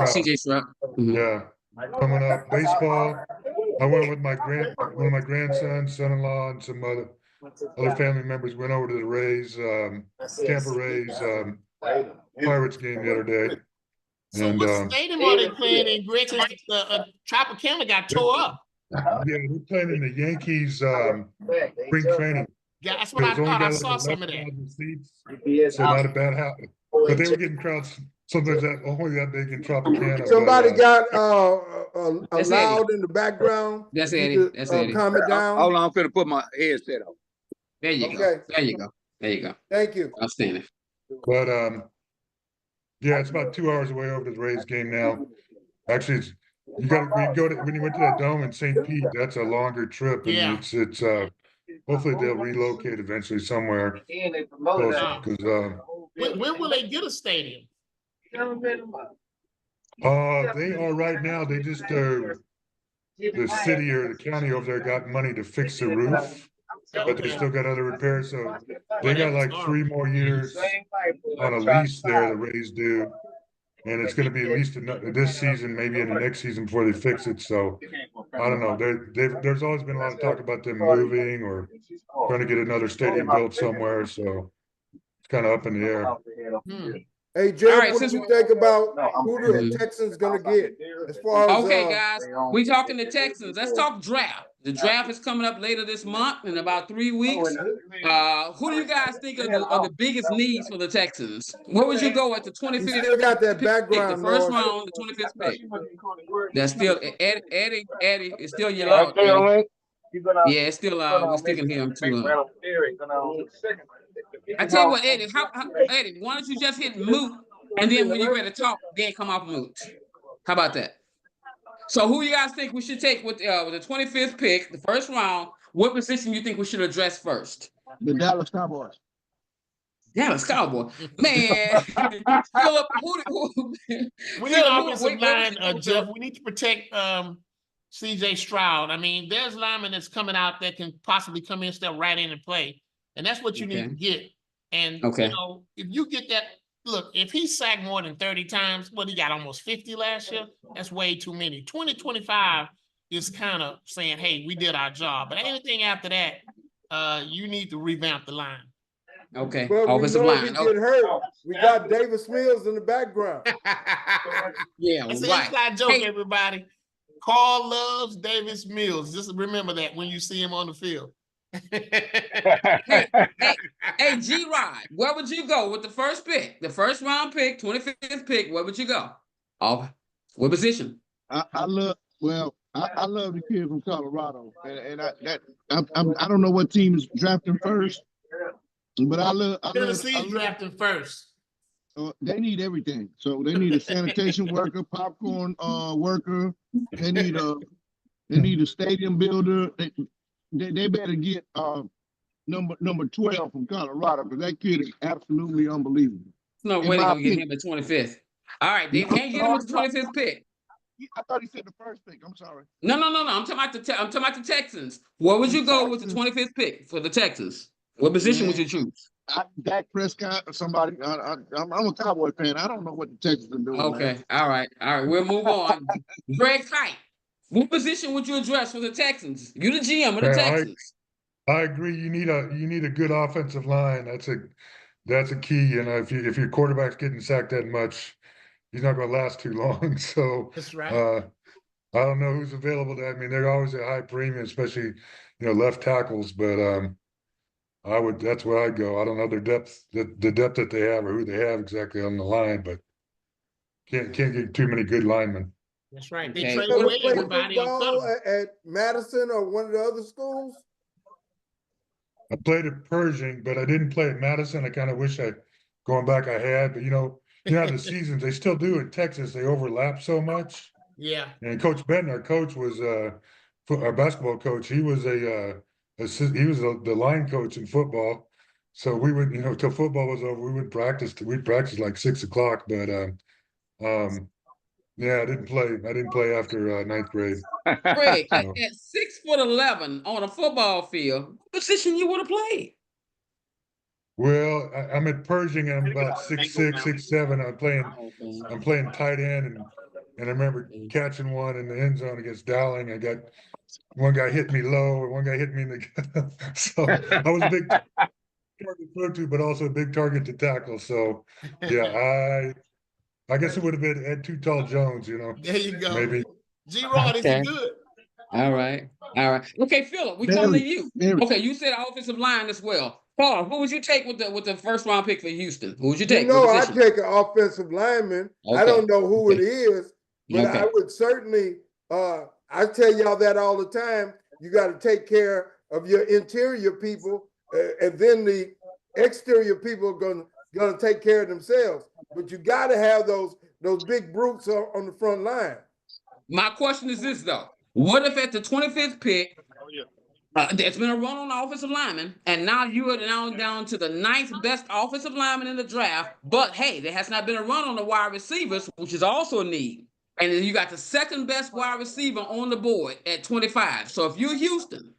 CJ Stroud. Yeah, coming up. Baseball, I went with one of my grandsons, son-in-law, and some other family members. Went over to the Rays, Tampa Rays Pirates game the other day. So what stadium are they playing in, Greg? Tropicana got tore up. Yeah, they're playing in the Yankees spring training. Yeah, that's what I thought. I saw some of that. Seats, so not a bad house. But they were getting crowds sometimes only that big in Tropicana. Somebody got loud in the background. That's Eddie. That's Eddie. Calm it down. Hold on, I'm finna put my headset on. There you go. There you go. There you go. Thank you. Outstanding. But yeah, it's about 2 hours away over to the Rays game now. Actually, when you went to that dome in St. Pete, that's a longer trip, and it's hopefully they'll relocate eventually somewhere closer. Because when will they get a stadium? they are right now. They just the city or the county over there got money to fix the roof, but they still got other repairs. So they got like 3 more years on a lease there. The Rays do. And it's going to be at least this season, maybe in the next season before they fix it. So I don't know. There's always been a lot of talk about them moving or trying to get another stadium built somewhere. So it's kind of up in the air. Hey, Jay, what do you think about who the Texans going to get as far as? Okay, guys, we talking the Texans. Let's talk draft. The draft is coming up later this month in about 3 weeks. Who do you guys think are the biggest needs for the Texans? Where would you go at the 25th? You still got that background. Pick, the first round, the 25th pick. That's still Eddie. It's still your loud. Yeah, it's still we still can hear him too. I tell you what, Eddie. Eddie, why don't you just hit mute, and then when you're ready to talk, then come off mute. How about that? So who you guys think we should take with the 25th pick, the first round? What position you think we should address first? The Dallas Cowboys. Dallas Cowboys. Man. Philip, we need offensive line, Jeff. We need to protect CJ Stroud. I mean, there's linemen that's coming out that can possibly come in, step right in and play. And that's what you need to get. And you know, if you get that. Look, if he sacked more than 30 times, he got almost 50 last year. That's way too many. 20-25 is kind of saying, hey, we did our job. But anything after that, you need to revamp the line. Okay. But we Offensive know if he line. get hurt, we got Davis Mills in the background. Yeah, It's an right. inside joke, Hey. everybody. Carl loves Davis Mills. Just remember that when you see him on the field. Hey, G-Rod, where would you go with the first pick? The first round pick, 25th pick, where would you go? Oh, what position? I love the kid from Colorado, and I don't know what team is drafting first, but I love Tennessee's drafting first. They need everything. So they need a sanitation worker, popcorn worker. They need a stadium builder. They better get number 12 from Colorado, because that kid is absolutely unbelievable. No way they're gonna get him at 25th. All right, they can't get him with the 25th pick. I thought he said the first pick. I'm sorry. No. I'm talking about the Texans. Where would you go with the 25th pick for the Texans? What position would you choose? Dak Prescott or somebody. I'm a Cowboy fan. I don't know what the Texans are doing. Okay, man. all right. We'll move on. Greg Kite, what position would you address for the Texans? You the GM of the Texans. I agree. You need a good offensive line. That's a key. You know, if your quarterback's getting sacked that much, he's not going to last too long. So That's right. I don't know who's available. I mean, they're always a high premium, especially left tackles. But that's where I go. I don't know their depth, the depth that they have, or who they have exactly on the line, but can't get too many good linemen. That's right. Okay. They trade You away ever play everybody on football Cumbo. at Madison or one of the other schools? I played at Pershing, but I didn't play at Madison. I kind of wish going back I had, but the seasons they still do in Texas. They overlap so much. Yeah. And Coach Benton, our coach, was our basketball coach. He was the line coach in football. So we would, till football was over, we would practice. We'd practice like 6 o'clock. But yeah, I didn't play after ninth grade. Greg, at 6'11" on a football field, what position you would have played? Well, I'm at Pershing, and I'm about 6'6", 6'7". I'm playing tight end, and I remember catching one in the end zone against Dowling. I got one guy hit me low, and one guy hit me in the so I was a big target to throw to, but also a big target to tackle. So yeah, I guess it would have been Ed Too Tall Jones, There you go. maybe. G-Rod is good. All right. Okay, Philip, we come to you. Okay, you said offensive line as well. Paul, who would you take with the first round pick for Houston? Who would you take? I take an offensive lineman. Okay. I don't know who it is, but I would certainly. I tell y'all that all the time. You got to take care of your interior people, and then the exterior people are gonna take care of themselves. But you got to have those big brutes on the front line. My question is this though: what if at the 25th pick, there's been a run on the offensive lineman, and now you are now down to the 9th best offensive lineman in the draft, but hey, there has not been a run on the wide receivers, which is also a need. And then you got the 2nd best wide receiver on the board at 25. So if you're Houston,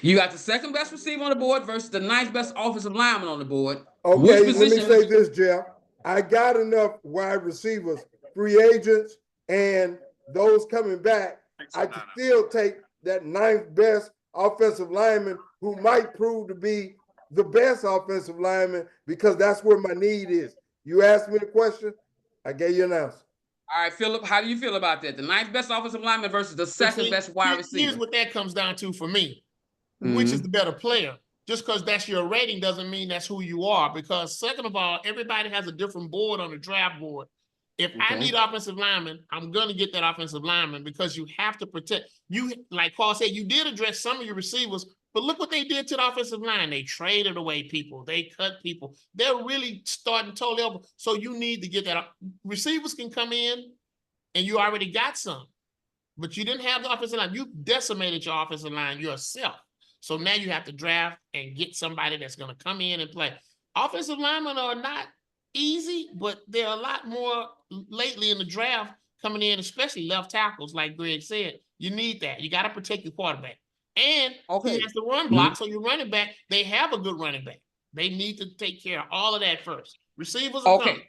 you got the 2nd best receiver on the board versus the 9th best offensive lineman on the board. Okay, let me say this, Jeff. I got enough wide receivers, free agents, and those coming back. I can still take that 9th best offensive lineman who might prove to be the best offensive lineman, because that's where my need is. You asked me the question, I gave you an answer. All right, Philip, how do you feel about that? The 9th best offensive lineman versus the 2nd best wide receiver. Here's what that comes down to for me. Which is the better player? Just because that's your rating doesn't mean that's who you are. Because second of all, everybody has a different board on the draft board. If I need offensive lineman, I'm going to get that offensive lineman, because you have to protect. You, like Paul said, you did address some of your receivers, but look what they did to the offensive line. They traded away people. They cut people. They're really starting totally over. So you need to get that. Receivers can come in, and you already got some, but you didn't have the offensive line. You decimated your offensive line yourself. So now you have to draft and get somebody that's going to come in and play. Offensive linemen are not easy, but there are a lot more lately in the draft coming in, especially left tackles, like Greg said. You need that. You got to protect your quarterback. And he has to run block, so your running back, they have a good running back. They need to take care of all of that first. Receivers are coming.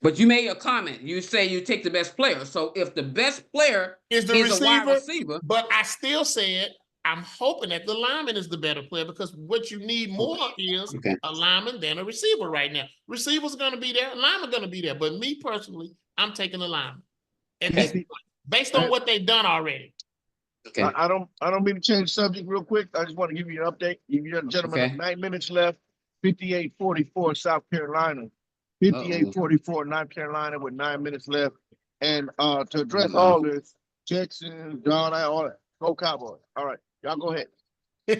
But you made a comment. You say you take the best player. So if the best player is a wide receiver, but I still said I'm hoping that the lineman is the better player because what you need more is a lineman than a receiver right now. Receivers going to be there, lineman going to be there. But me personally, I'm taking a lineman at this point, based on what they've done already. Okay. I don't mean to change the subject real quick. I just want to give you an update. You gentlemen, 9 minutes left. 58-44 South Carolina. 58-44 North Carolina with 9 minutes left. And to address all this, Texans, John, all that. Go Cowboys. All right. Y'all go ahead. Well,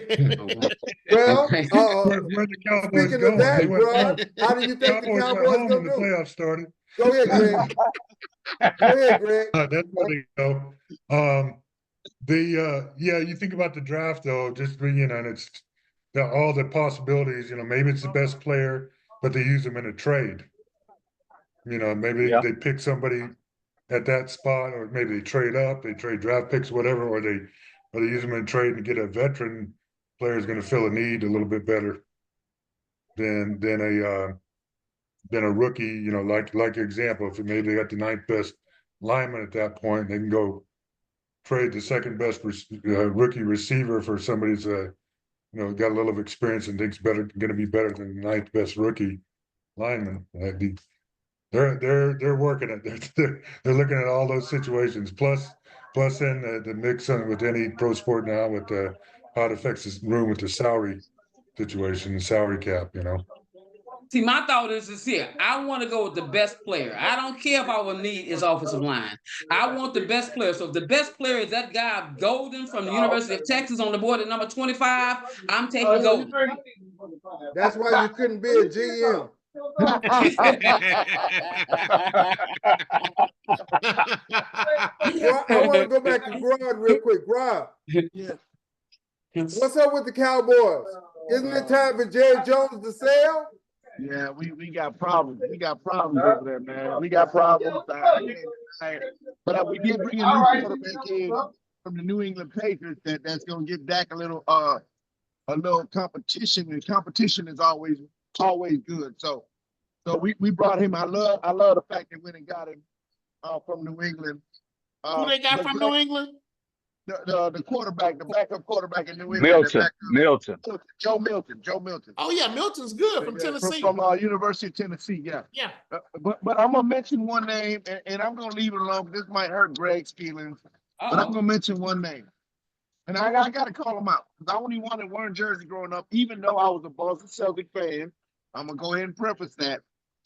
where the Cowboys speaking going? of that, Grod, how do you think the Cowboys when the do? playoffs started. Go ahead, Greg. Go ahead, Greg. That's where they go. Yeah, you think about the draft though, just and it's all the possibilities. Maybe it's the best player, but they use them in a trade. Maybe they pick somebody at that spot, or maybe they trade up, they trade draft picks, whatever, or they use them in trade and get a veteran player who's going to fill a need a little bit better than a rookie. Like your example, if maybe they got the 9th best lineman at that point, they can go trade the 2nd best rookie receiver for somebody who's got a little experience and thinks going to be better than the 9th best rookie lineman. They're working it. They're looking at all those situations. Plus in the mix with any pro sport now with how it affects this room with the salary situation, the salary cap. See, my thought is here. I want to go with the best player. I don't care if our need is offensive line. I want the best player. So if the best player is that guy Golden from the University of Texas on the board at number 25, I'm taking Golden. That's why you couldn't be a GM. I want to go back to Grod real quick. Grod, what's up with the Cowboys? Isn't it time for Jerry Jones to sell? Yeah, we got problems. We got problems over there, man. We got problems. But we did bring a new quarterback in from the New England Patriots that's going to give Dak a little competition, and competition is always good. So we brought him. I love the fact that we went and got him from New England. Who they got from New England? The quarterback, the backup quarterback in New England. Milton. Joe Milton. Oh yeah, Milton's good from Tennessee. From University of Tennessee, yeah. Yeah. But I'm gonna mention one name, and I'm gonna leave it alone. This might hurt Greg's feelings, but I'm gonna mention one name, and I gotta call him out because I only wanted one jersey growing up, even though I was a Boston Celtic fan. I'm gonna go ahead and preface that.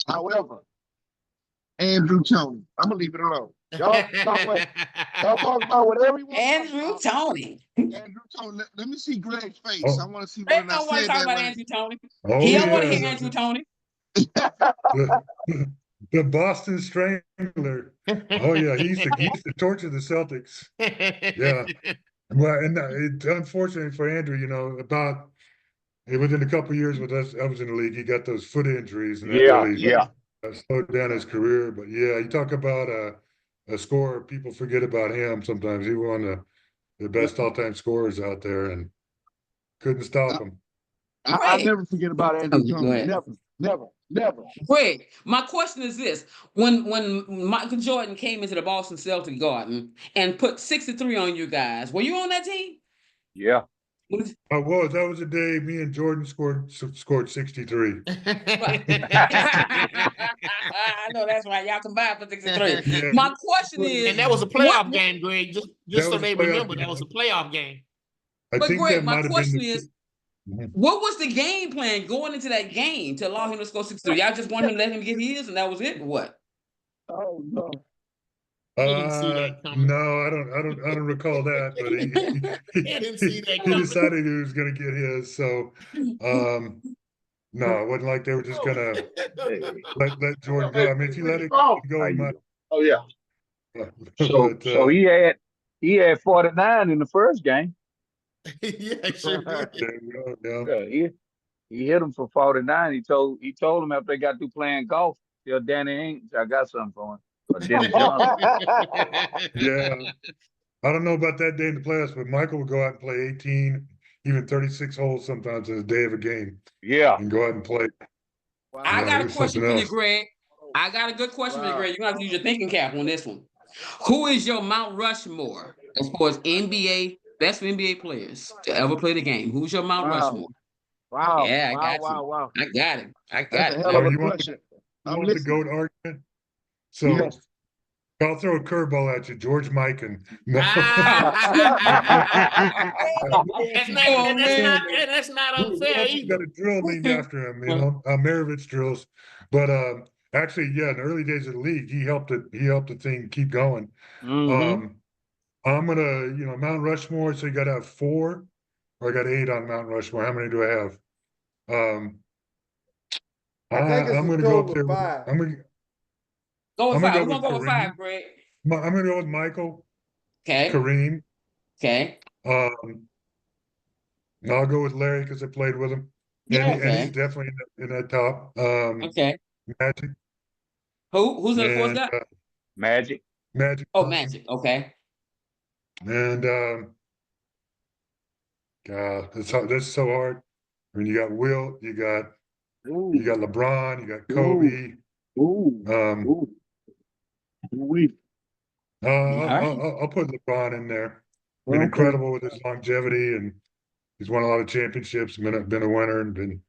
However, Andrew Toney. I'm gonna leave it alone. Y'all talk about whatever you want. Andrew Toney. Andrew Toney. Let me see Greg's face. I want to see when I say talk that. About Andrew Toney. Oh, he don't want to hear Andrew Toney. The Boston Strangler. Oh yeah, he used to torture the Celtics. Yeah. Well, and unfortunately for Andrew, about within a couple of years with us, I was in the league. He got those foot injuries, and that really slowed down his career. But yeah, you talk about a scorer, people forget about him sometimes. He was one of the best all-time scorers out there, and couldn't stop him. I never forget about Andrew Toney. Never. Wait, my question is this: when Michael Jordan came into the Boston Celtic Garden and put 63 on you guys, were you on that team? Yeah. I was. That was the day me and Jordan scored 63. I know that's right. Y'all combined for 63. Yeah. My question is, and that was a playoff game, Greg. Just so they remember, that was a playoff game. But Greg, my question is, what was the game plan going into that game to allow him to score 63? Y'all just wanted him to let him get his, and that was it. Or what? Oh no. Didn't see that coming. No, I don't recall that, but he didn't see that coming. He decided he was going to get his. So, no, it wasn't like they were just going to let Jordan go. I mean, if you let it go, he might. Oh yeah. So he had 49 in the first game. Yeah, sure. He hit him for 49. He told him after they got through playing golf, "Tell Danny Ainge I got something for him." Yeah, I don't know about that day in the playoffs, but Michael would go out and play 18, even 36 holes sometimes in a day of a game. Yeah, and go out and play. Wow. I got a question for you, Greg. I got a good question for you, Greg. You're gonna have to use your thinking cap on this one. Who is your Mount Rushmore as far as NBA best NBA players to ever play the game. Who's your Mount Rushmore? Wow. Yeah, I Wow. got Wow. you. Wow. I got it. I got That's a it. hell of a you want question. You I'm want the listening. GOAT argument? So Yes. I'll throw a curveball at you, George Mikan. No. That's not unfair You either. got a drill named after him, Maravich drills. But actually, yeah, in the early days of the league, he helped the thing keep going. Mhm. I'm gonna, Mount Rushmore, so you gotta have 4, or I got 8 on Mount Rushmore. How many do I have? I think it's I'm a gonna go up total there of with, 5. Go with I'm gonna 5. go We're with gonna go with Kareem. 5, Greg. I'm gonna go with Michael, Okay. Kareem. Okay. I'll go with Larry because I played with him. Yeah. And he's Okay. definitely in that top. Okay. Magic Who's the fourth and guy? Magic. Magic Oh, Johnson. Magic. Okay. And God, that's so hard. I mean, you got Wilt, you got Ooh. LeBron, you got Kobe. Ooh. Um, We. I'll put LeBron in there. I mean, Okay. incredible with his longevity, and he's won a lot of championships, been a winner, and been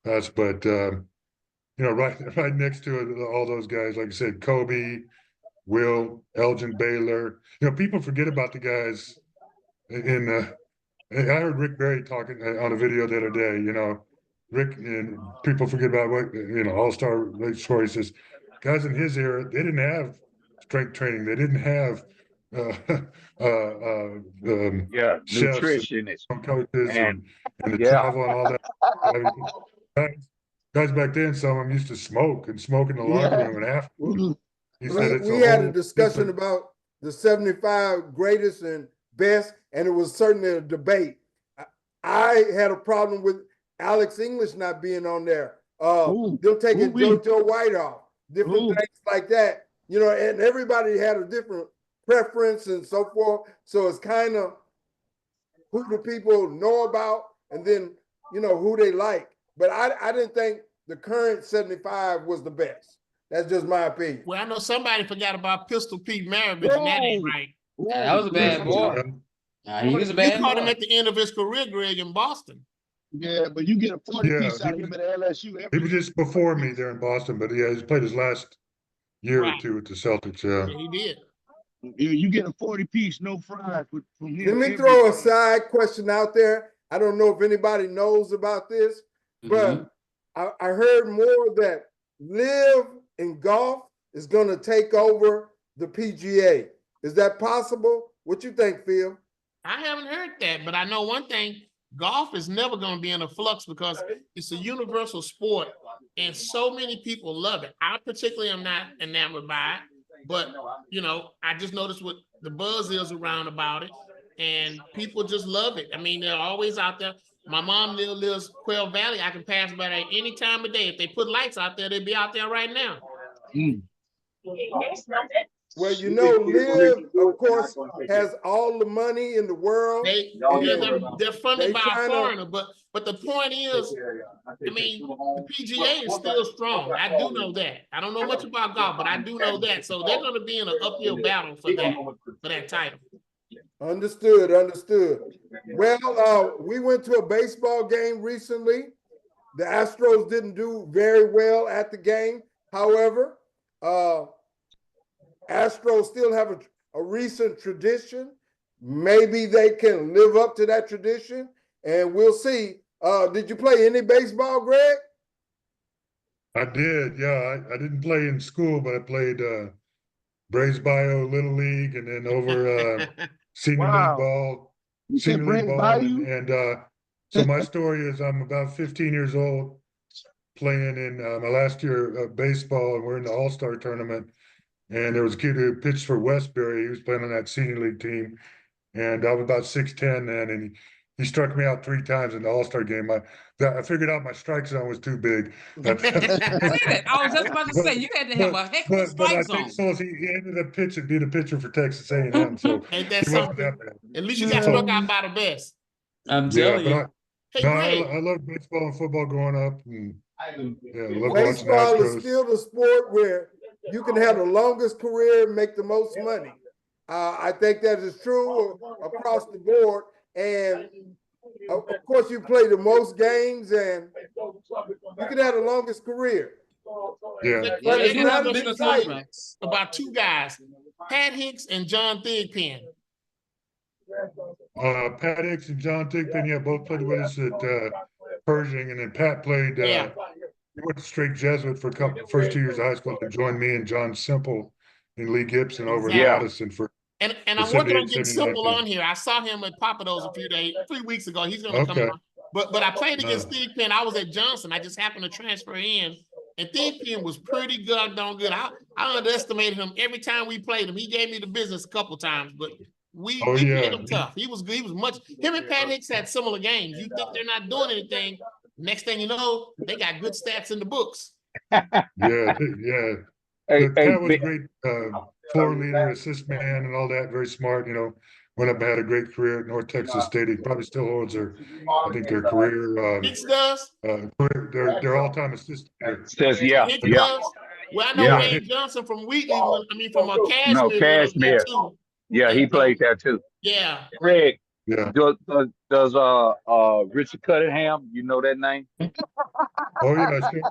us. But right next to it, all those guys, like I said, Kobe, Will, Elgin Baylor. People forget about the guys in. I heard Rick Barry talking on a video the other day. Rick, and people forget about what All-Star score. He says, guys in his era, they didn't have strength training. They didn't have chefs Nutritionist and coaches and the yeah. travel and all that. I mean, guys back then, some of them used to smoke in the locker room and after. He said it's We a had a whole discussion different. about the 75 greatest and best, and it was certainly a debate. I had a problem with Alex English not being on there. They'll take it JoJo White off, different things like that. And everybody had a different preference and so forth. So it's kind of who do people know about, and then who they like. But I didn't think the current 75 was the best. That's just my opinion. Well, I know somebody forgot about Pistol Pete Maravich, and that ain't right. Yeah, that was a bad boy. He was a bad boy. You caught him at the end of his career, Greg, in Boston. Yeah, but you get a 40 piece out of him at LSU. He was just before me there in Boston, but yeah, he's played his last year or two with the Celtics. Yeah, he did. You get a 40 piece, no fries from him. Let me throw a side question out there. I don't know if anybody knows about this, but I heard more that Live in golf is going to take over the PGA. Is that possible? What you think, Phil? I haven't heard that, but I know one thing. Golf is never going to be in a flux because it's a universal sport and so many people love it. I particularly am not enamored by it, but I just noticed what the buzz is around about it and people just love it. I mean, they're always out there. My mom lives Quail Valley. I can pass by there any time of day. If they put lights out there, they'd be out there right now. Well, Liv, of course, has all the money in the world. They're funded by a foreigner, but the point is, I mean, the PGA is still strong. I do know that. I don't know much about golf, but I do know that. So they're going to be in an uphill battle for that title. Understood. Well, we went to a baseball game recently. The Astros didn't do very well at the game. However, Astros still have a recent tradition. Maybe they can live up to that tradition, and we'll see. Did you play any baseball, Greg? I did. Yeah, I didn't play in school, but I played Braves Bio Little League, and then over senior league ball. And so my story is I'm about 15 years old, playing in my last year of baseball, and we're in the All-Star tournament. And there was a kid who pitched for Westbury. He was playing on that senior league team. And I was about 6'10" then, and he struck me out 3 times in the All-Star game. I figured out my strike zone was too big. I was just about to say, you had to have a heck of a strike zone. But I think so. He ended up being a pitcher for Texas A&M. So ain't that something? At least you got struck out by the best. I'm telling you. I love baseball and football growing up. And, love baseball is still the sport where you can have the longest career and make the most money. I think that is true across the board. And of course, you play the most games and you can have the longest career. Yeah. But they it's do have not the as bigger exciting. contracts. About two guys, Pat Hicks and John Thigpen. Pat Hicks and John Thigpen, yeah, both played with us at Pershing, and then Pat played. Yeah. He went straight Jesuit for first 2 years of high school, and joined me and John Simple and Lee Gibson over in Madison for. And I'm the working on 78, getting 79 Simple on here. I saw him at Papados a few days, 3 weeks ago. He's gonna come on. But I played against Thigpen. I was at Johnson. I just happened to transfer in. And Thigpen was pretty good, good. I underestimated him every time we played him. He gave me the business a couple times, but we played him tough. He was good. He was much. Him and Pat Hicks had similar games. You think they're not doing anything? Next thing you know, they got good stats in the books. Yeah. Hey, Pat was a great floor leader, assist man, and all that. Very smart. You know, went up and had a great career at North Texas State. He probably still holds their career. Hicks does. Their all-time assist. Says Hicks does. Well, I know Wayne Johnson from Wheatley. From Cashmere. No, Cashmere. Yeah, he played there too. Yeah. Greg. Yeah. Does Richard Cunningham? You know that name? Oh yeah, sure.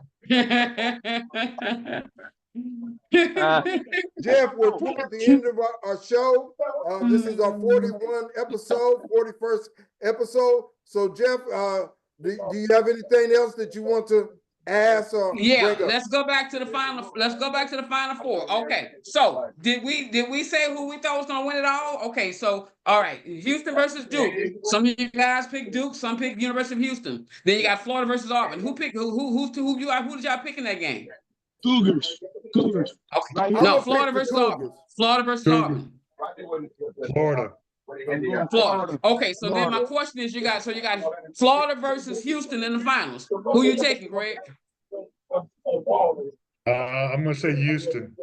Jeff, we're toward the end of our show. This is our 41st episode. So, Jeff, do you have anything else that you want to ask? Let's go back to the final. Let's go back to the final four. Okay, so did we say who we thought was gonna win it all? Okay, so all right, Houston versus Duke. Some of you guys picked Duke, some picked University of Houston. Then you got Florida versus Auburn. Who picked who did y'all pick in that game? Cougars. Okay, no, Florida versus Auburn. Florida versus Auburn. Florida. Okay, so then my question is, you got Florida versus Houston in the finals. Who you taking, Greg? I'm gonna say Houston.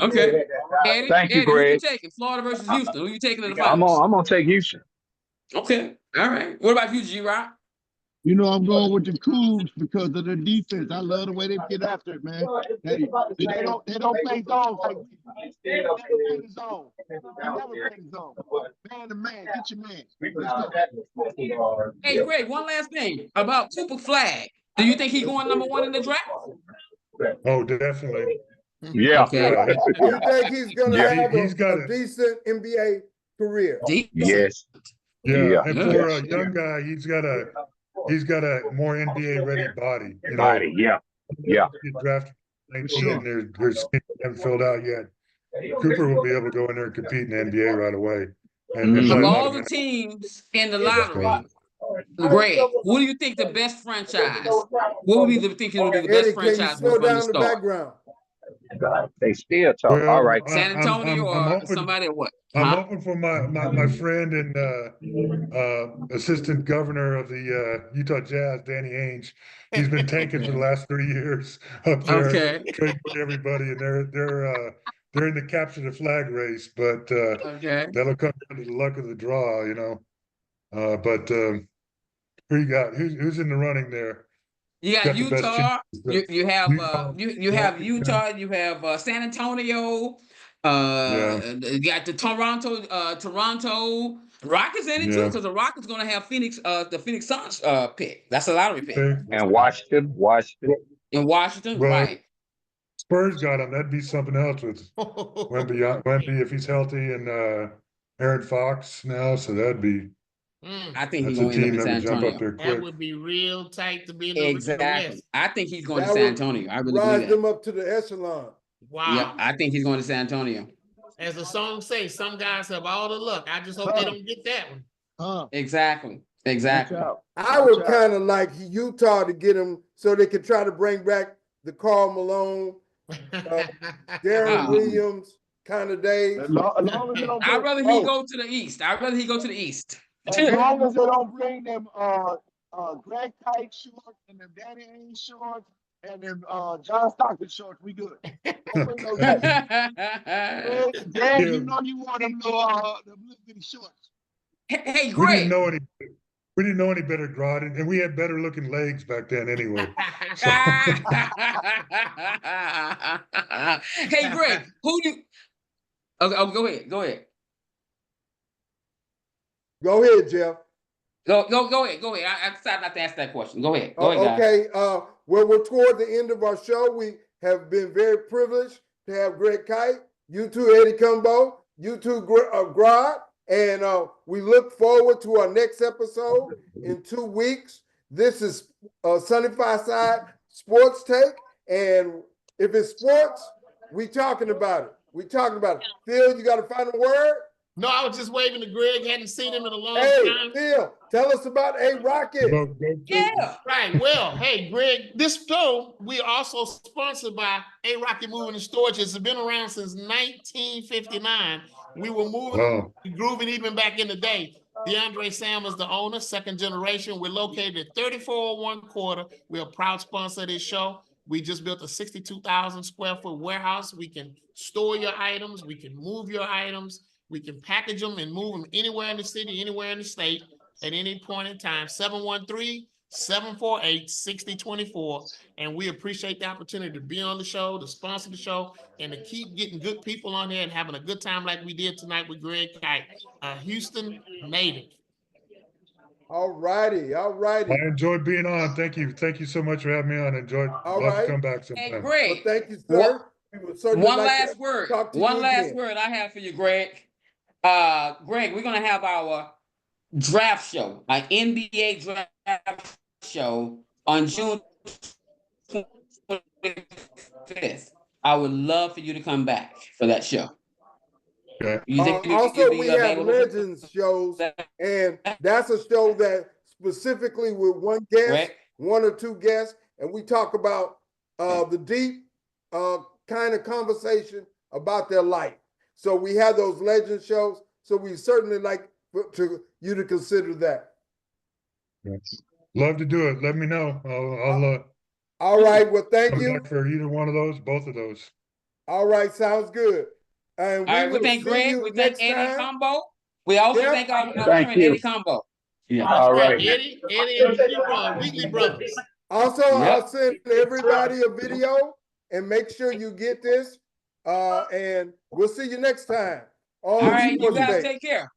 Okay. Eddie, Thank you, Greg. Who you taking? Florida versus Houston. Who you taking in the finals? I'm gonna take Houston. Okay. All right. What about you, G-Rock? You know, I'm going with the Cougs because of their defense. I love the way they get after it, man. They don't play zone like we. They never play zone. Man to man, get your man. Hey, Greg, one last thing about Cooper Flag. Do you think he's going #1 in the draft? Oh, definitely. Yeah. Okay. You think he's going to have he's got a decent NBA career? Yes. Yeah. And for a young guy, he's got a more NBA ready body. You know? Yeah. Get drafted 19 and their skin haven't filled out yet. Cooper will be able to go in there and compete in the NBA right away. And of all the teams in the lottery, Greg, what do you think the best franchise? What would be the thinking would be the best franchise? Can you slow down the background? They still talk. Well, all right. San Antonio or somebody or what? I'm hoping for my friend and assistant governor of the Utah Jazz, Danny Ainge. He's been tanking for the last 3 years up there, trading with everybody, and they're in the capture the flag race, but that'll come down to the luck of the draw, you know. But who you got? Who's in the running there? You got Utah. You have Utah. You have San Antonio. You got the Toronto Rockets in it too, because the Rockets going to have the Phoenix Suns pick. That's a lottery pick. And Washington. In Washington, well, right? Spurs got him. That'd be something else with Wemby if he's healthy, and Aaron Fox now. So that'd be. I think he's going to end up in San Antonio. That would be real tight to be in the Exactly. I think he's going to San Antonio. I really rise believe that. them up to the echelon. Wow. Yeah, I think he's going to San Antonio. As the song says, some guys have all the luck. I just hope they don't get that one. Exactly. I would kind of like Utah to get him so they could try to bring back the Karl Malone, Darren Williams kind of days. I'd rather he go to the East. As long as they don't bring them Greg Kite shorts and them Danny Ainge shorts and them John Stockton shorts, we good. Greg, you know you want them little bitty shorts. Hey, Greg. We didn't know any better, Grod, and we had better looking legs back then anyway. Hey, Greg, Okay, go ahead. Go ahead. Go ahead, Jeff. Go ahead. Go ahead. I decided not to ask that question. Go ahead. Go ahead, guys. Okay. Well, we're toward the end of our show. We have been very privileged to have Greg Kite, you too, Eddie Cumbo, you too, Grod, and we look forward to our next episode in 2 weeks. This is Sunny Side Sports Take, and if it's sports, we talking about it. We talking about it. Phil, you got a final word? No, I was just waving to Greg. Hadn't seen him in a long time. Hey, Phil, tell us about A Rocket. Yeah. Right. Well, hey, Greg, this show, we are also sponsored by A Rocket Moving and Storage. It's been around since 1959. We were moving, grooving even back in the day. DeAndre Sam is the owner, second generation. We're located at 3401 Quarter. We're a proud sponsor of this show. We just built a 62,000 square foot warehouse. We can store your items. We can move your items. We can package them and move them anywhere in the city, anywhere in the state at any point in time. 713-748-6024. And we appreciate the opportunity to be on the show, to sponsor the show, and to keep getting good people on here and having a good time like we did tonight with Greg Kite, a Houston native. All righty. I enjoyed being on. Thank you. Thank you so much for having me on. Love to come back sometime. Hey, Greg. Well, thank you, sir. One last word I have for you, Greg. Greg, we're gonna have our draft show, our NBA draft show on June 25th. I would love for you to come back for that show. Okay. Also, we have Legends shows, and that's a show that specifically with one guest, one or two guests, and we talk about the deep kind of conversation about their life. So we have those Legend shows. So we certainly like you to consider that. Yes. Love to do it. Let me know. I'll all right. Well, thank you for either one of those, both of those. All right, sounds good. And we thank Greg. We thank Eddie Cumbo. We also thank our friend Eddie Cumbo. Yeah. All right. Eddie and G-Rod, Wheatley Brothers. Also, I'll send everybody a video and make sure you get this. And we'll see you next time. All right, you guys take care.